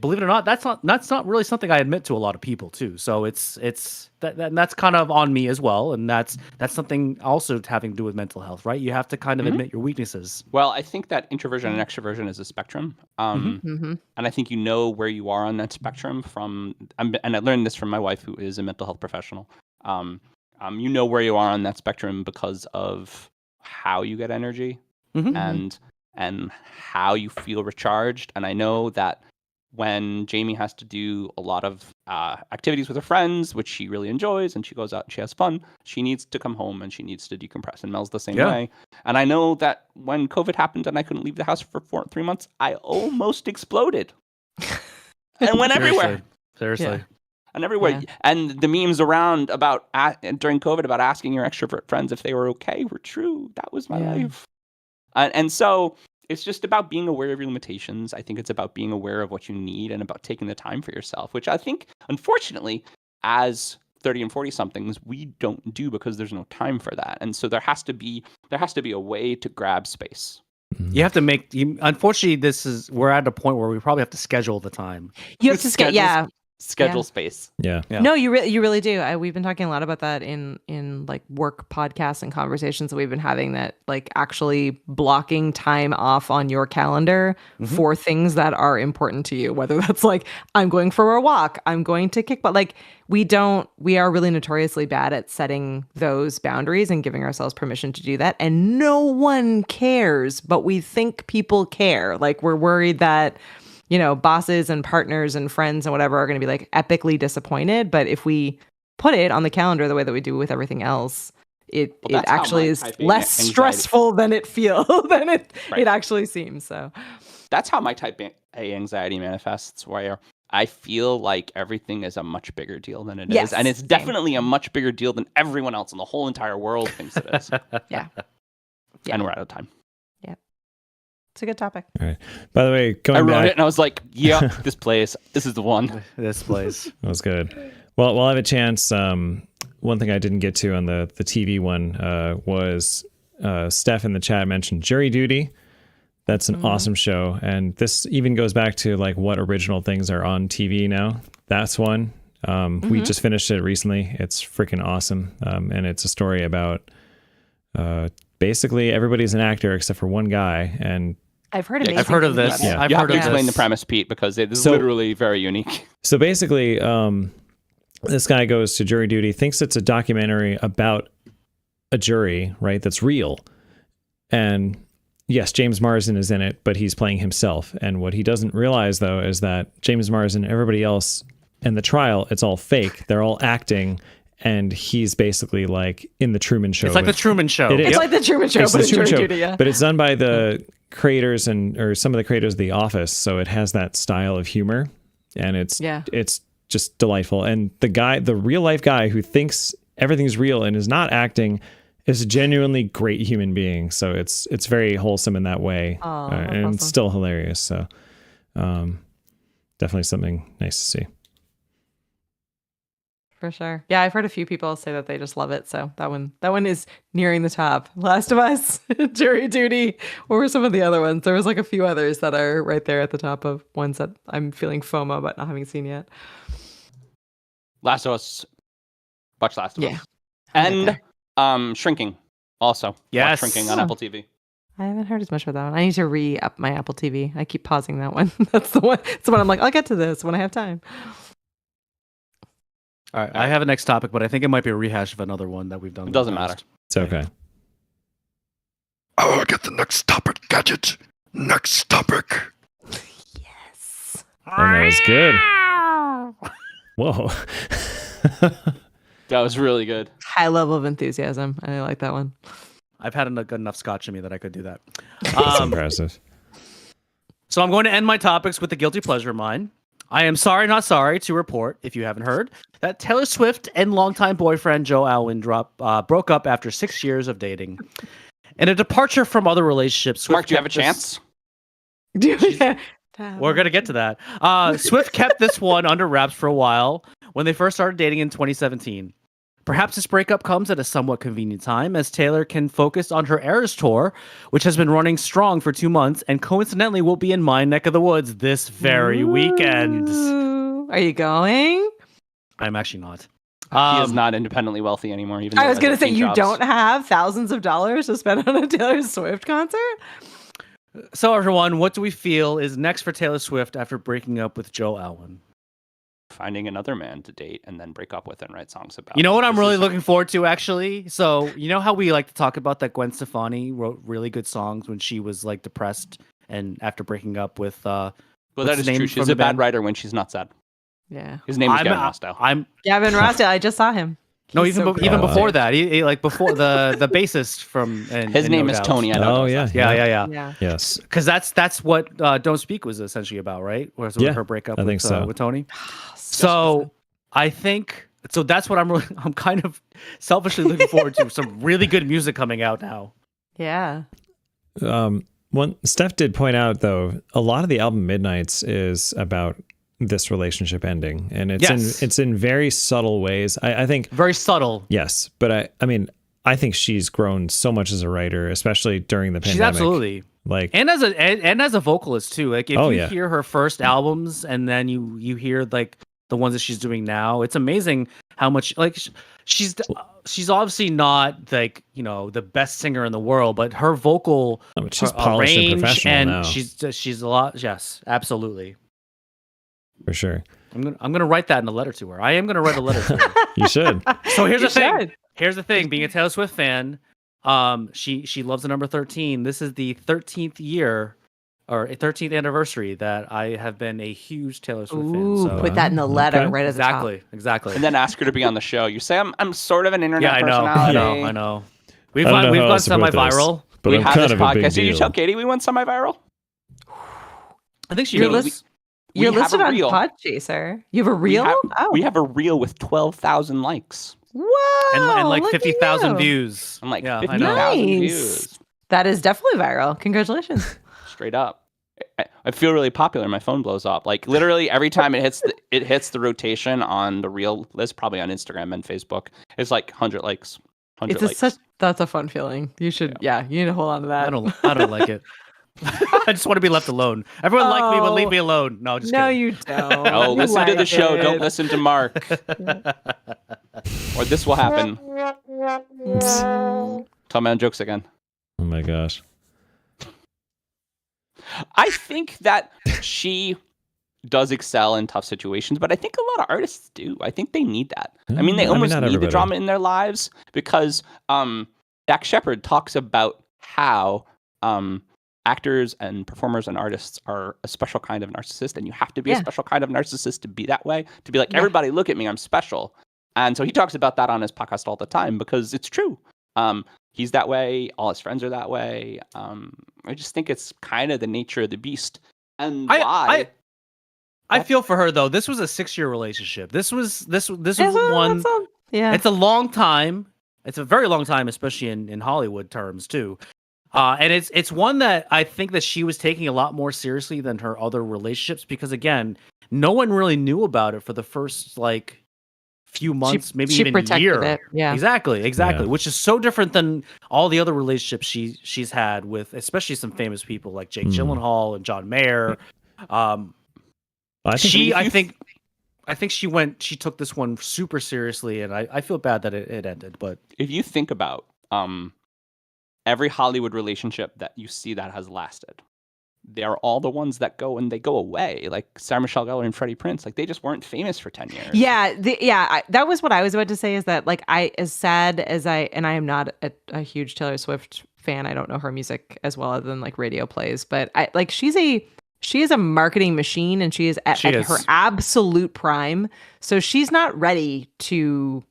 believe it or not, that's not really something I admit to a lot of people too. So that's kind of on me as well, and that's something also having to do with mental health, right? You have to kind of admit your weaknesses. Well, I think that introversion and extroversion is a spectrum, and I think where you are on that spectrum and I learned this from my wife, who is a mental health professional. Where you are on that spectrum because of how you get energy and how you feel recharged. And I know that when Jamie has to do a lot of activities with her friends, which she really enjoys, and she goes out and she has fun, she needs to come home and she needs to decompress. And Mel's the same way. And I know that when COVID happened and I couldn't leave the house for 3 months, I almost exploded and went everywhere. Seriously. Yeah. And everywhere. Yeah. And the memes around during COVID about asking your extrovert friends if they were okay were true. That was my life. And so it's just about being aware of your limitations. I think it's about being aware of what you need and about taking the time for yourself, which I think, unfortunately, as 30 and 40 somethings, we don't do because there's no time for that. And so there has to be a way to grab space. You have to unfortunately, we're at a point where we probably have to schedule the time. You have to schedule space. Yeah. No, you really do. We've been talking a lot about that in like work podcasts and conversations that we've been having, that like actually blocking time off on your calendar for things that are important to you, whether that's like, I'm going for a walk, I'm going to kickball. Like we are really notoriously bad at setting those boundaries and giving ourselves permission to do that. And no one cares, but we think people care. Like we're worried that bosses and partners and friends and whatever are going to be like epically disappointed. But if we put it on the calendar the way that we do with everything else, it actually is less stressful than it it actually seems. So that's how my type A anxiety manifests, where I feel like everything is a much bigger deal than it is. And it's definitely a much bigger deal than everyone else in the whole entire world thinks it is. Yeah. And we're out of time. It's a good topic. All right. By the way, I wrote it and I was like, "Yep, this place. This is the one. This place." That was good. Well, while I have a chance, one thing I didn't get to on the TV one was Steph in the chat mentioned Jury Duty. That's an awesome show, and this even goes back to like what original things are on TV now. That's one. We just finished it recently. It's freaking awesome, and it's a story about basically everybody's an actor except for one guy, and I've heard of this. Yeah. I've you have heard to of explain this. the premise, Pete, because it is literally very unique. So basically, this guy goes to jury duty, thinks it's a documentary about a jury, right? That's real. And yes, James Marsden is in it, but he's playing himself. And what he doesn't realize, though, is that James Marsden, everybody else in the trial, it's all fake. They're all acting. And he's basically like in the Truman Show. It's like the Truman Show. It's like the Truman Show, but it's jury duty, yeah. But it's done by the creators or some of the creators of The Office, so it has that style of humor, and it's just delightful. And the real life guy who thinks everything's real and is not acting is a genuinely great human being. So it's very wholesome in that way, and awesome. Still hilarious. So definitely something nice to see. For sure. Yeah, I've heard a few people say that they just love it. So that one is nearing the top. Last of Us, Jury Duty. What were some of the other ones? There was like a few others that are right there at the top of ones that I'm feeling FOMO but not having seen yet. Last of Us. Watch Last of Us. Yeah. And Shrinking also. Yes. Watch Shrinking on Apple TV. I haven't heard as much about that one. I need to re-up my Apple TV. I keep pausing that one. That's the one. It's the one I'm like, I'll get to this when I have time. All right, I have a next topic, but I think it might be a rehash of another one that we've done. It doesn't matter. It's okay. Oh, I get the next topic, Gadget. Next topic. Yes. And that was good. Whoa. That was really good. High level of enthusiasm. I like that one. I've had good enough scotch in me that I could do that. That's impressive. So I'm going to end my topics with a guilty pleasure of mine. I am sorry, not sorry to report, if you haven't heard, that Taylor Swift and longtime boyfriend Joe Alwyn broke up after 6 years of dating. In a departure from other relationships, Mark, do you have a chance? We're going to get to that. Swift kept this one under wraps for a while when they first started dating in 2017. Perhaps this breakup comes at a somewhat convenient time, as Taylor can focus on her Eras tour, which has been running strong for 2 months, and coincidentally will be in my neck of the woods this very weekend. Are you going? I'm actually not. He is not independently wealthy anymore. Even I was going to say, you don't have thousands of dollars to spend on a Taylor Swift concert? So, everyone, what do we feel is next for Taylor Swift after breaking up with Joe Alwyn? Finding another man to date and then break up with and write songs about. You know what I'm really looking forward to, actually? So, you know how we like to talk about that Gwen Stefani wrote really good songs when she was like depressed and after breaking up with well, that is true. She's a bad writer when she's not sad. Yeah. His name is Gavin Rossdale. Gavin Rossdale. I just saw him. No, even before that, he like before the bassist from his name is Tony. Yeah. Yes, because that's what Don't Speak was essentially about, right? Was her breakup with Tony. So I think that's what I'm kind of selfishly looking forward to. Some really good music coming out now. Yeah. Steph did point out, though, a lot of the album Midnights is about this relationship ending, and it's in very subtle ways. I think very subtle. Yes, but I mean, I think she's grown so much as a writer, especially during the pandemic. She's absolutely and as a vocalist too. Like if you hear her first albums and then you hear like the ones that she's doing now, it's amazing how much like she's obviously not like the best singer in the world, but her vocal she's polished and professional and now. She's a lot. Yes, absolutely. For sure. I'm gonna write that in a letter to her. I am gonna write a letter to her. You should. So here's the thing. Here's the thing. Being a Taylor Swift fan, she loves the number 13. This is the 13th year or 13th anniversary that I have been a huge Taylor Swift fan. So put that in the letter right at the top. Exactly. And then ask her to be on the show. You say I'm sort of an internet personality. I know. We've gone semi-viral. But we I'm have kind this of a big podcast. Did you deal. tell Katie we went semi-viral? I think she You're knows. You're listed on Podchaser. You have a reel? We have a reel with 12,000 likes. Whoa! And like 50,000 views. I'm like 50,000 views. That is definitely viral. Congratulations. Straight up. I feel really popular. My phone blows up. Like literally every time it hits the rotation on the reel list, probably on Instagram and Facebook, it's like 100 likes. 100 likes. That's a fun feeling. You should, you need to hold on to that. I don't like it. I just want to be left alone. Everyone like me, but leave me alone. No, just kidding. You don't. Oh, listen to the show. Don't listen to Mark. Or this will happen. Tell me on jokes again. Oh my gosh. I think that she does excel in tough situations, but I think a lot of artists do. I think they need that. I mean, they almost need the drama in their lives because Dax Shepard talks about how actors and performers and artists are a special kind of narcissist, and you have to be a special kind of narcissist to be that way, to be like, everybody look at me, I'm special. And so he talks about that on his podcast all the time because it's true. He's that way. All his friends are that way. I just think it's kind of the nature of the beast. And I feel for her though. This was a 6-year relationship. This was one. It's a long time. It's a very long time, especially in Hollywood terms too. And it's one that I think that she was taking a lot more seriously than her other relationships because again, no one really knew about it for the first like few months, maybe even a year. It. Yeah, exactly. Which is so different than all the other relationships she's had with, especially some famous people like Jake Gyllenhaal and John Mayer. I think she took this one super seriously, and I feel bad that it ended. But if you think about every Hollywood relationship that you see that has lasted, they are all the ones that go and they go away, like Sarah Michelle Gellar and Freddie Prinze. Like they just weren't famous for 10 years. Yeah, that was what I was about to say. Is that like as sad as I am not a huge Taylor Swift fan. I don't know her music as well other than like radio plays, but she is a marketing machine, and she is at her absolute prime. So she's not ready to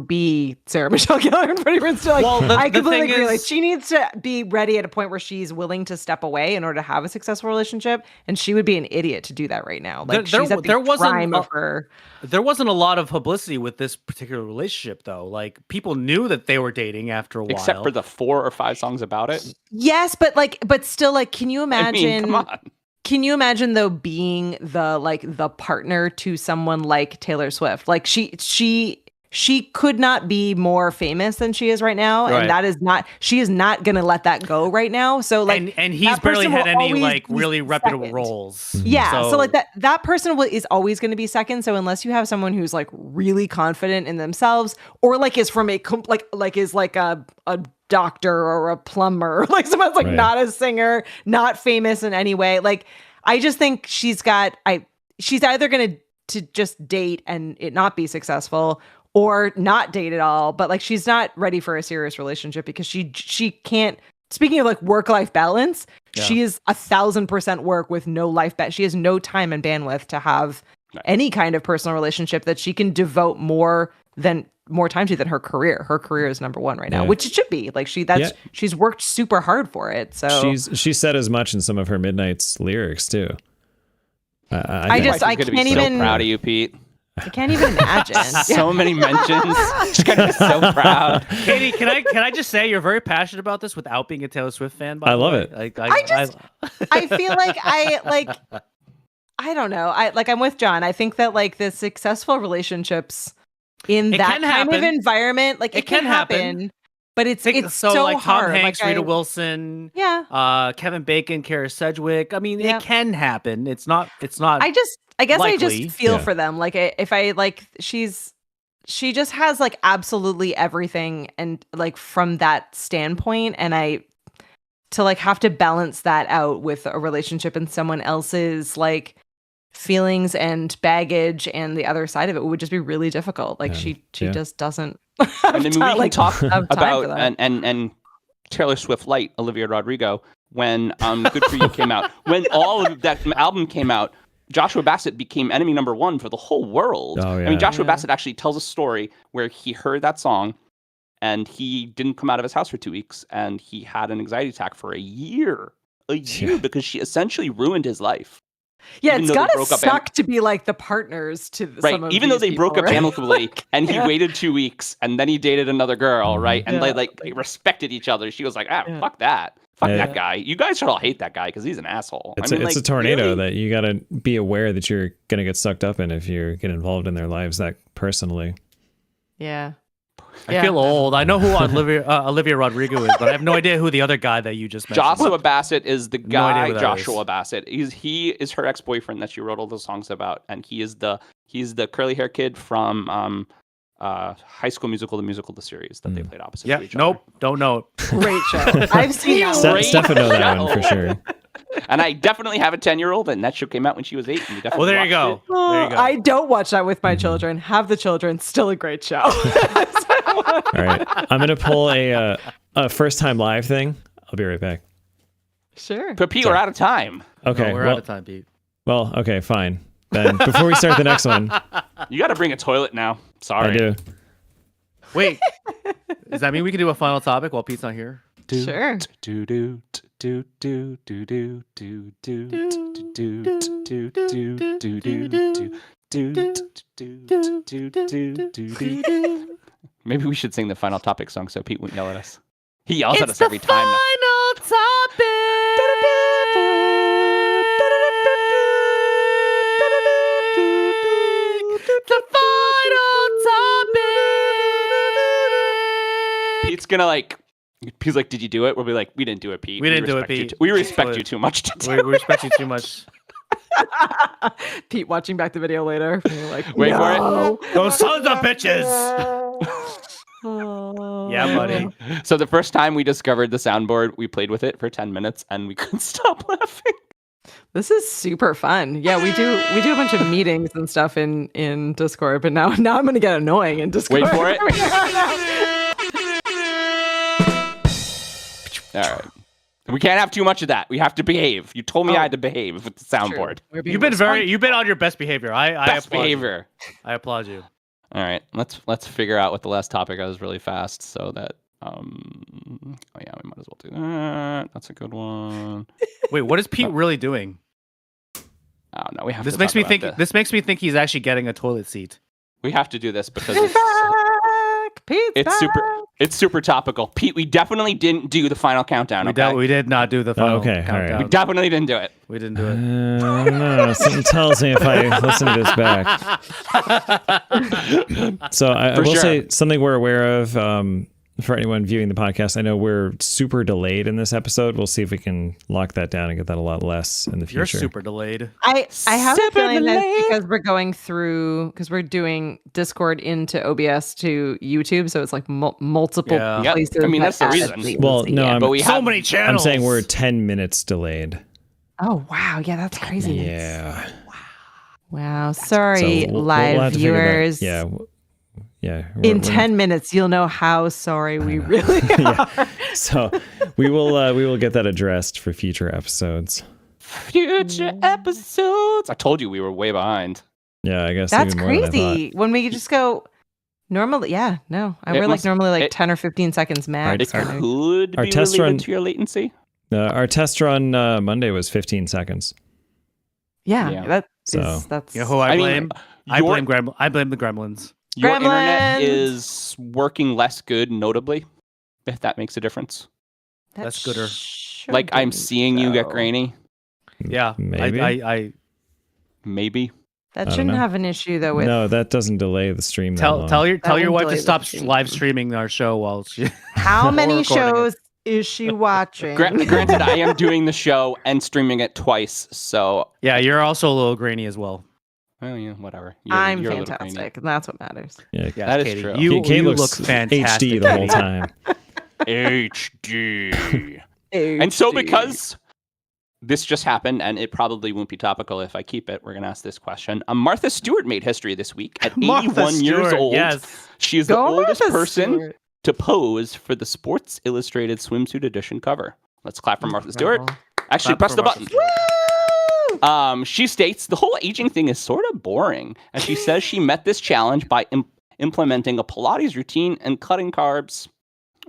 be Sarah Michelle Gellar and Freddie Prinze. I completely agree. Like she needs to be ready at a point where she's willing to step away in order to have a successful relationship, and she would be an idiot to do that right now. Like she's at the prime of her. There wasn't a lot of publicity with this particular relationship, though. Like people knew that they were dating after a while, except for the 4 or 5 songs about it. Yes, but still, can you imagine? I mean, come on. Can you imagine though being the partner to someone like Taylor Swift? Like she could not be more famous than she is right now, and she is not going to let that go right now. So like, and he's barely had any like really reputable roles. Yeah, so like that person is always going to be second. So unless you have someone who's like really confident in themselves, or like is from a doctor or a plumber, like someone's like not a singer, not famous in any way. Like I just think she's either going to just date and it not be successful, or not date at all. But like she's not ready for a serious relationship because she can't. Speaking of like work-life balance, she is 1,000% work with no life. She has no time and bandwidth to have any kind of personal relationship that she can devote more time to than her career. Her career is number one right now, which it should be. Like she's worked super hard for it. So she said as much in some of her Midnight's lyrics too. I can't even. So proud of you, Pete. I can't even imagine. So many mentions. She's gonna be so proud. Katie, can I just say you're very passionate about this without being a Taylor Swift fan? I love it. I feel like I don't know. I'm with John. I think that like the successful relationships in that kind of environment, like it can happen. But it's so like hard. Tom Hanks, Rita Wilson, Kevin Bacon, Kara Sedgwick. I mean, it can happen. It's not. I guess likely. I just feel for them. Like if I like, she just has like absolutely everything, and like from that standpoint, and to like have to balance that out with a relationship and someone else's like feelings and baggage and the other side of it would just be really difficult. Like she just doesn't. And then we can talk about and Taylor Swift Light, Olivia Rodrigo, when Good For You came out, when all of that album came out, Joshua Bassett became enemy number 1 for the whole world. Oh, yeah. I mean, Joshua Bassett actually tells a story where he heard that song and he didn't come out of his house for 2 weeks, and he had an anxiety attack for a year because she essentially ruined his life. Yeah, it's gotta suck to be like the partners to some of even though they people, broke up amicably, and he waited 2 weeks, and then he dated another girl, right? And they respected each other. She was like, fuck that. Fuck that guy. You guys should all hate that guy because he's an asshole. It's a tornado that you got to be aware that you're going to get sucked up in if you get involved in their lives that personally. Yeah. I feel old. I know who Olivia Rodrigo is, but I have no idea who the other guy that you just mentioned. Joshua Bassett is the guy. No Joshua Bassett. He is her ex-boyfriend that she wrote all those songs about, and he's the curly hair kid from High School Musical, the series that they played opposite to each other. Nope, don't know it. Great show. I've seen it. Steph would know that one for sure. And I definitely have a 10-year-old, and that show came out when she was 8. And well, there you go. There you go. I don't watch that with my children. Have the children. Still a great show. All right. I'm going to pull a first time live thing. I'll be right back. Sure. But Pete, we're out of time. Okay, No, we're out of time, Pete. Well, okay, fine. Then before we start the next one, You got to bring a toilet now. Sorry. I do. Wait, does that mean we can do a final topic while Pete's not here? Sure. Do do do do do do do do do do do. Maybe we should sing the final topic song so Pete won't yell at us. He yells at us every time. Final topic. The final topic. Pete's gonna like. He's like, "Did you do it?" We'll be like, "We didn't do it, Pete. We didn't do it, Pete. We respect you too much to do We respect you too much. Pete watching back the video later. You're like, Wait for no. Those sons of bitches. Oh. Yeah, buddy. So the first time we discovered the soundboard, we played with it for 10 minutes and we couldn't stop laughing. This is super fun. Yeah, we do a bunch of meetings and stuff in Discord, but now I'm gonna get annoying in Discord. Wait for it. All right. We can't have too much of that. We have to behave. You told me I had to behave with the soundboard. You've been on your best behavior. I Best applaud behavior. You. I applaud you. All right. Let's figure out what the last topic is really fast so that oh yeah, we might as well do that. That's a good one. Wait, what is Pete really doing? Oh no, we have This to makes talk me about think. this. This makes me think he's actually getting a toilet seat. We have to do this because Pete's it's super topical. Pete, we definitely didn't do the final countdown. We did not do the final okay, all right. countdown. We definitely didn't do it. We didn't do it. I don't know. Something tells me if I listen to this back. So I will say something we're aware of for anyone viewing the podcast. I know we're super delayed in this episode. We'll see if we can lock that down and get that a lot less in the future. You're super delayed. I have a Super feeling that's delayed. because we're going through because we're doing Discord into OBS to YouTube, so it's like multiple Yeah. Yep. places. I mean, that's the that reason. add latency. Well, no, But we So have many I'm channels. saying we're 10 minutes delayed. Oh wow, yeah, that's crazy. Yeah. Wow, sorry, So we'll live have to figure that- viewers. Yeah. Yeah. In 10 minutes, you'll know how sorry we really are. So we will get that addressed for future episodes. future episodes. I told you we were way behind. Yeah, I guess That's even more than I crazy. When we just go normally, It we're must- normally like it- 10 or 15 seconds max. It could Our be test related run- to your latency. our test run Monday was 15 seconds. Yeah. That's You know who I blame? I your- blame the gremlins. Your internet Gremlins. is working less good, notably, if that makes a difference. That's gooder. Like I'm seeing you get grainy. Yeah, Maybe. Maybe. I That don't shouldn't know. have an issue though with No, that doesn't delay the stream. that long. tell your won't wife delay to the stop stream. live streaming our show while she. how many recording it. shows is she watching? Granted, I am doing the show and streaming it twice, so Yeah, you're also a little grainy as well. well, yeah, whatever. I'm you're a little grainy. fantastic, and that's what matters. Yeah, Yeah, That is Katie, true. You, Kate you looks look fantastic. HD the whole Katie. time. HD. And so because this just happened, and it probably won't be topical if I keep it, we're going to ask this question. Martha Stewart made history this week at 81 Martha years Stewart, old. Yes. She is the Go oldest Martha person Stewart. to pose for the Sports Illustrated swimsuit edition cover. Let's clap for Martha Stewart. Actually, Clap press for the Martha button. Stewart. She states the whole aging thing is sort of boring, and she says she met this challenge by implementing a Pilates routine and cutting carbs.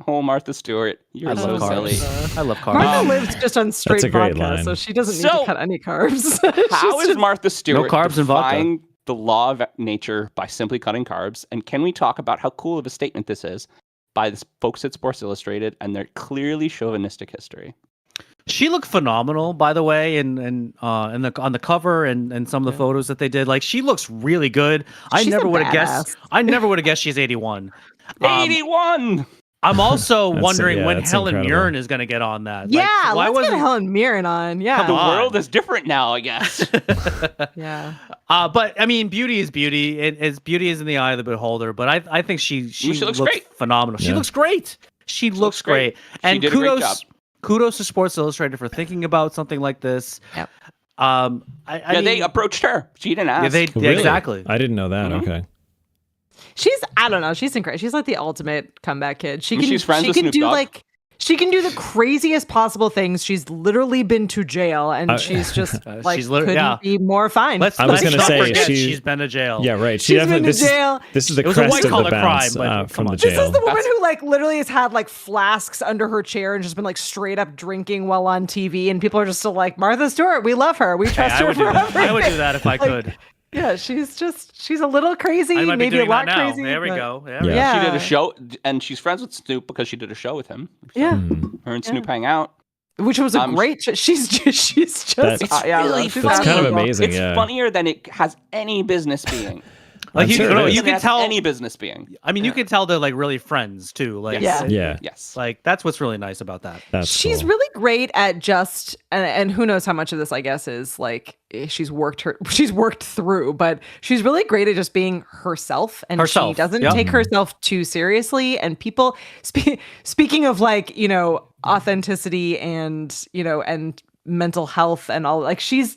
Oh, Martha Stewart, you're I so love carbs. silly. I love carbs. Martha lives just on straight a great vodka, line. so she doesn't need So, to cut any carbs. How She's is Martha Stewart carbs and vodka. defying the law of nature by simply cutting carbs? And can we talk about how cool of a statement this is by the folks at Sports Illustrated and their clearly chauvinistic history? She looked phenomenal, by the way, and on the cover and some of the photos that they did. Like, she looks really good. I She's never a would have guessed. badass. I never would have guessed she's 81. 81! I'm also wondering when that's Helen incredible. Mirren is going to get on that. yeah, Like, why let's get wasn't? Helen Mirren on. Yeah, The Come on. world is different now, I guess. yeah. But I mean, beauty is beauty. Beauty is in the eye of the beholder. But I think she looks looks great. phenomenal. She Yeah. looks great. She looks great. And did a great job. kudos to Sports Illustrated for thinking about something like this. Yep. I Yeah, mean, they approached her. She didn't ask. yeah, Really? exactly. I didn't know that. Mhm. Okay. I don't know. She's incredible. She's like the ultimate comeback kid. She I mean, can. she's friends she with can Snoop do Dogg. like. She can do the craziest possible things. She's literally been to jail, and she's just like couldn't be more fine. I was going to say she's been to jail. Yeah, right. She's been to jail. This is the crest of the bounce from the jail. This is the woman who like literally has had like flasks under her chair and just been like straight up drinking while on TV, and people are just still like, Martha Stewart, we love her, we trust her forever. I would do that if I could. Yeah, she's a little crazy, maybe a lot crazy. There we go. Yeah. She did a show, and she's friends with Snoop because she did a show with him. So her and Snoop hang out. Which was a great she's just it's really funny. That's kind of amazing. It's funnier than it has any business being. Like you can tell any business being. I mean, you can tell they're like really friends too. Like, yes. Like that's what's really nice about that. She's really great at just, and who knows how much of this I guess is like she's worked through, but she's really great at just being herself, and she doesn't take herself too seriously. And people speaking of like authenticity and and mental health and all, like she's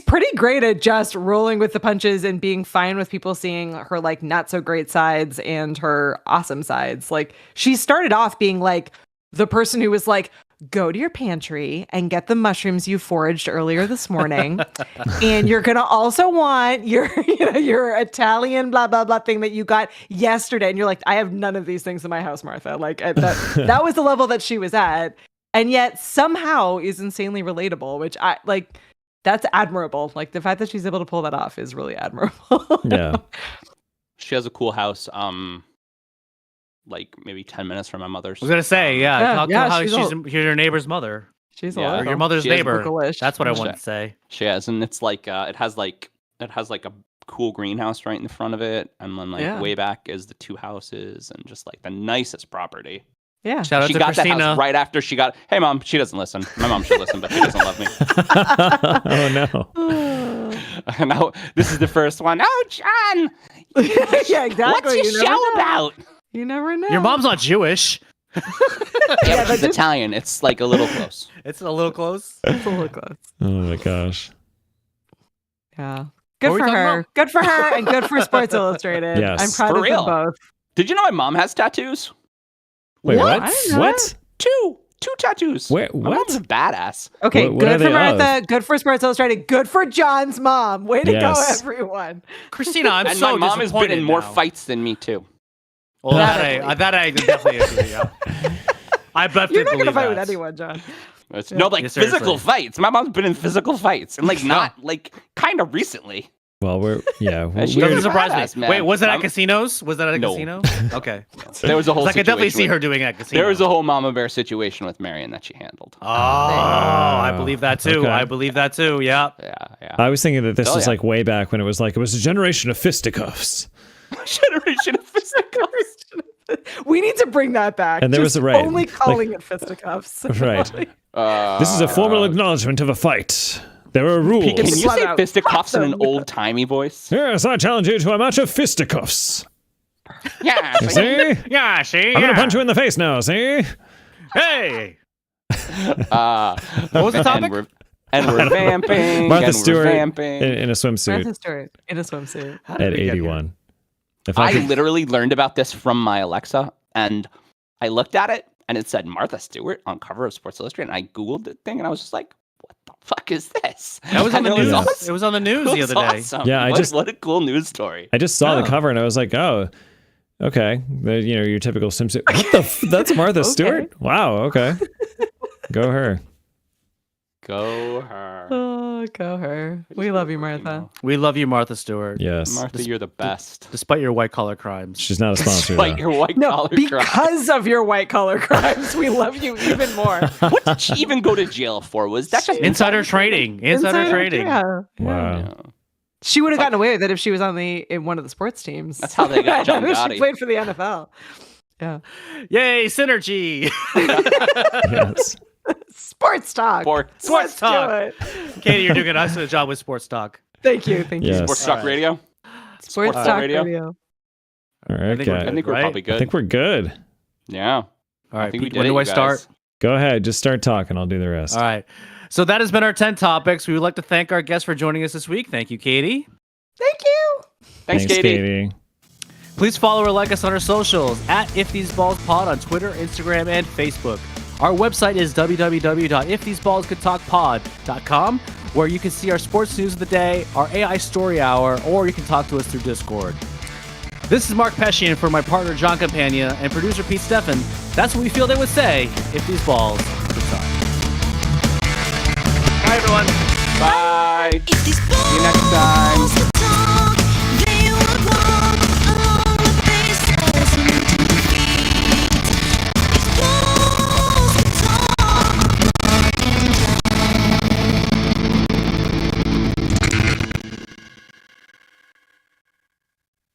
pretty great at just rolling with the punches and being fine with people seeing her like not so great sides and her awesome sides. Like she started off being like the person who was like, go to your pantry and get the mushrooms you foraged earlier this morning, and you're gonna also want your your Italian blah blah blah thing that you got yesterday. And you're like, I have none of these things in my house, Martha. Like that was the level that she was at. And yet somehow is insanely relatable, which I like. That's admirable. Like the fact that she's able to pull that off is really admirable. Yeah. She has a cool house. Like maybe 10 minutes from my mother's. I was gonna say, she's your neighbor's mother. She's or your mother's neighbor. That's what I wanted to say. She has, and it's like it has like a cool greenhouse right in the front of it, and then way back is the two houses, and just like the nicest property. Yeah. Shout out she to got Christina. that house right after she got. Hey, mom. She doesn't listen. My mom should listen, but she doesn't love me. Oh no. Now this is the first one. Oh, John. Yeah, exactly. What's your show about? You never know. Your mom's not Jewish. Yeah, but she's Italian. It's like a little close. It's a little close. It's a little close. Oh my gosh. Yeah. Good for her. Good for her, and good for Sports Illustrated. Yes. I'm proud of them both. Did you know my mom has tattoos? Wait, what? What? Two tattoos. Wait, my mom's a badass. Okay, what good for Martha. Of? Good for Sports Illustrated. Good for John's mom. Way to go, everyone. Christina, I'm and so my mom has been in more now. fights than me too. Well, that I definitely agree. Yeah. I definitely You're not gonna fight that. with anyone, John. No, like physical fights. My mom's been in physical fights, and like not like kind of recently. Well, She doesn't surprise me. man. Wait, was it at casinos? Was that at a No. casino? Okay. There was a whole. I could definitely see with- her doing it at casino. There was a whole Mama Bear situation with Marion that she handled. Oh, I believe that too. Okay. I believe that too. Yeah. Yeah. I was thinking that this was yeah. like way back when it was a generation of fisticuffs. Generation of fisticuffs. We need to bring that back. And there was Just a right. only calling it fisticuffs. Right. This is a formal acknowledgement of a fight. There are rules. Can you Slut say out. fisticuffs in an old-timey voice? Yes, I challenge you to a match of fisticuffs. Yeah. You see? Yeah, see? I'm gonna punch you in the face now, see? Hey! What was the topic? And we're vamping. Martha Stewart vamping. in a swimsuit Martha Stewart in a swimsuit. How did at we get 81. If I could- literally learned about this from my Alexa, and I looked at it, and it said Martha Stewart on cover of Sports Illustrated, and I Googled the thing, and I was just like, what the fuck is this? That was on And the news. awesome. It was on the news It the was other day. awesome. Yeah, What a cool news story. I just saw the Oh. cover and I was like, oh, okay. Your typical swimsuit. What the that's Martha Stewart? Wow, okay. Go her. Go her. Oh, go her. We love you, Martha. We love you, Martha Stewart. Yes. Martha, you're the best. Despite your white collar crimes. She's not a sponsor. Despite though. your white No, collar crime. because of your white collar crimes, we love you even more. What did she even go to jail for? Was that just Insider trading. Insider trading. Yeah. Wow. Yeah. She would have gotten away with it if she was in one of the sports teams. That's how they got John She Gotti. played for the NFL. Yeah. Yay, synergy. Yes. Sports talk. Sports Let's talk. do it. Katie, you're doing an excellent job with sports talk. Thank you. Thank you. Yes. Sports Talk Alright. Radio. Sports Talk talk Radio. radio. All right, think we're guys. I think we're Right? probably I good. think we're good. Yeah. All right, I think we Pete, did when it, do you I start? guys. Go ahead. Just start talking. I'll do the rest. All right. So that has been our 10 topics. We would like to thank our guests for joining us this week. Thank you, Katie. Thank you. Thanks, Katie. Please follow or like us on our socials at If These Balls Pod on Twitter, Instagram, and Facebook. Our website is www.iftheseballscouldtalkpod.com, where you can see our sports news of the day, our AI story hour, or you can talk to us through Discord. This is Mark Pescian for my partner John Campagna and producer Pete Steffen. That's what we feel they would say if these balls could talk. Bye, everyone. Bye. If these See you next time. balls could